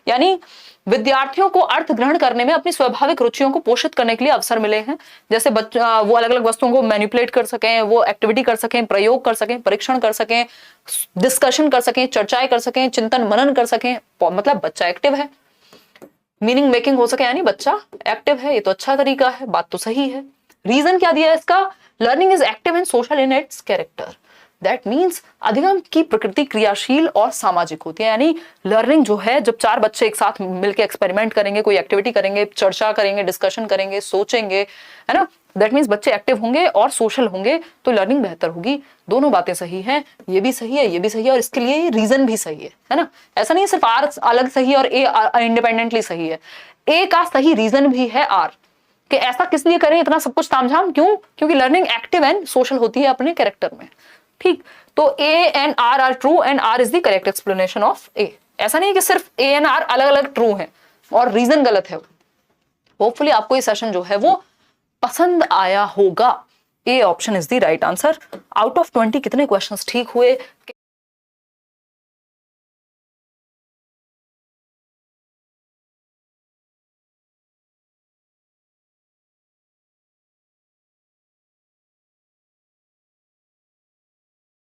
यानी विद्यार्थियों को अर्थ ग्रहण करने में अपनी स्वाभाविक रुचियों को पोषित करने के लिए अवसर मिले हैं, जैसे बच्चा वो अलग अलग वस्तुओं को मैनिपुलेट कर सकें, वो एक्टिविटी कर सकें, प्रयोग कर सकें, परीक्षण कर सकें, डिस्कशन कर सकें, चर्चाएं कर सकें, चिंतन मनन कर सकें, मतलब बच्चा एक्टिव है। मीनिंग मेकिंग हो सके यानी बच्चा एक्टिव है, ये तो अच्छा तरीका है, बात तो सही है। रीजन क्या दिया है इसका, learning is active and social in its character, that means अधिगम की प्रकृति क्रियाशील और सामाजिक होती है। यानी लर्निंग जो है, जब चार बच्चे एक साथ मिलकर एक्सपेरिमेंट करेंगे, कोई एक्टिविटी करेंगे, चर्चा करेंगे, डिस्कशन करेंगे, सोचेंगे, है ना, दैट मीन्स बच्चे एक्टिव होंगे और सोशल होंगे, तो लर्निंग बेहतर होगी। दोनों बातें सही हैं, ये भी सही है, ये भी सही है, और इसके लिए रीजन भी सही है ना। ऐसा नहीं है सिर्फ आर अलग सही है और ए इंडिपेंडेंटली सही है, ए का सही रीजन भी है आर, कि ऐसा किस लिए करें इतना सब कुछ तामझाम क्यों, क्योंकि लर्निंग एक्टिव एंड सोशल होती है अपने कैरेक्टर में, ठीक। तो A and R are true and R is the correct explanation of A. ऐसा नहीं कि सिर्फ ए एंड आर अलग अलग ट्रू हैं और रीजन गलत है। होपफुली आपको ये सेशन जो है वो पसंद आया होगा। ए option is the right answer. Out of 20 कितने क्वेश्चंस ठीक हुए?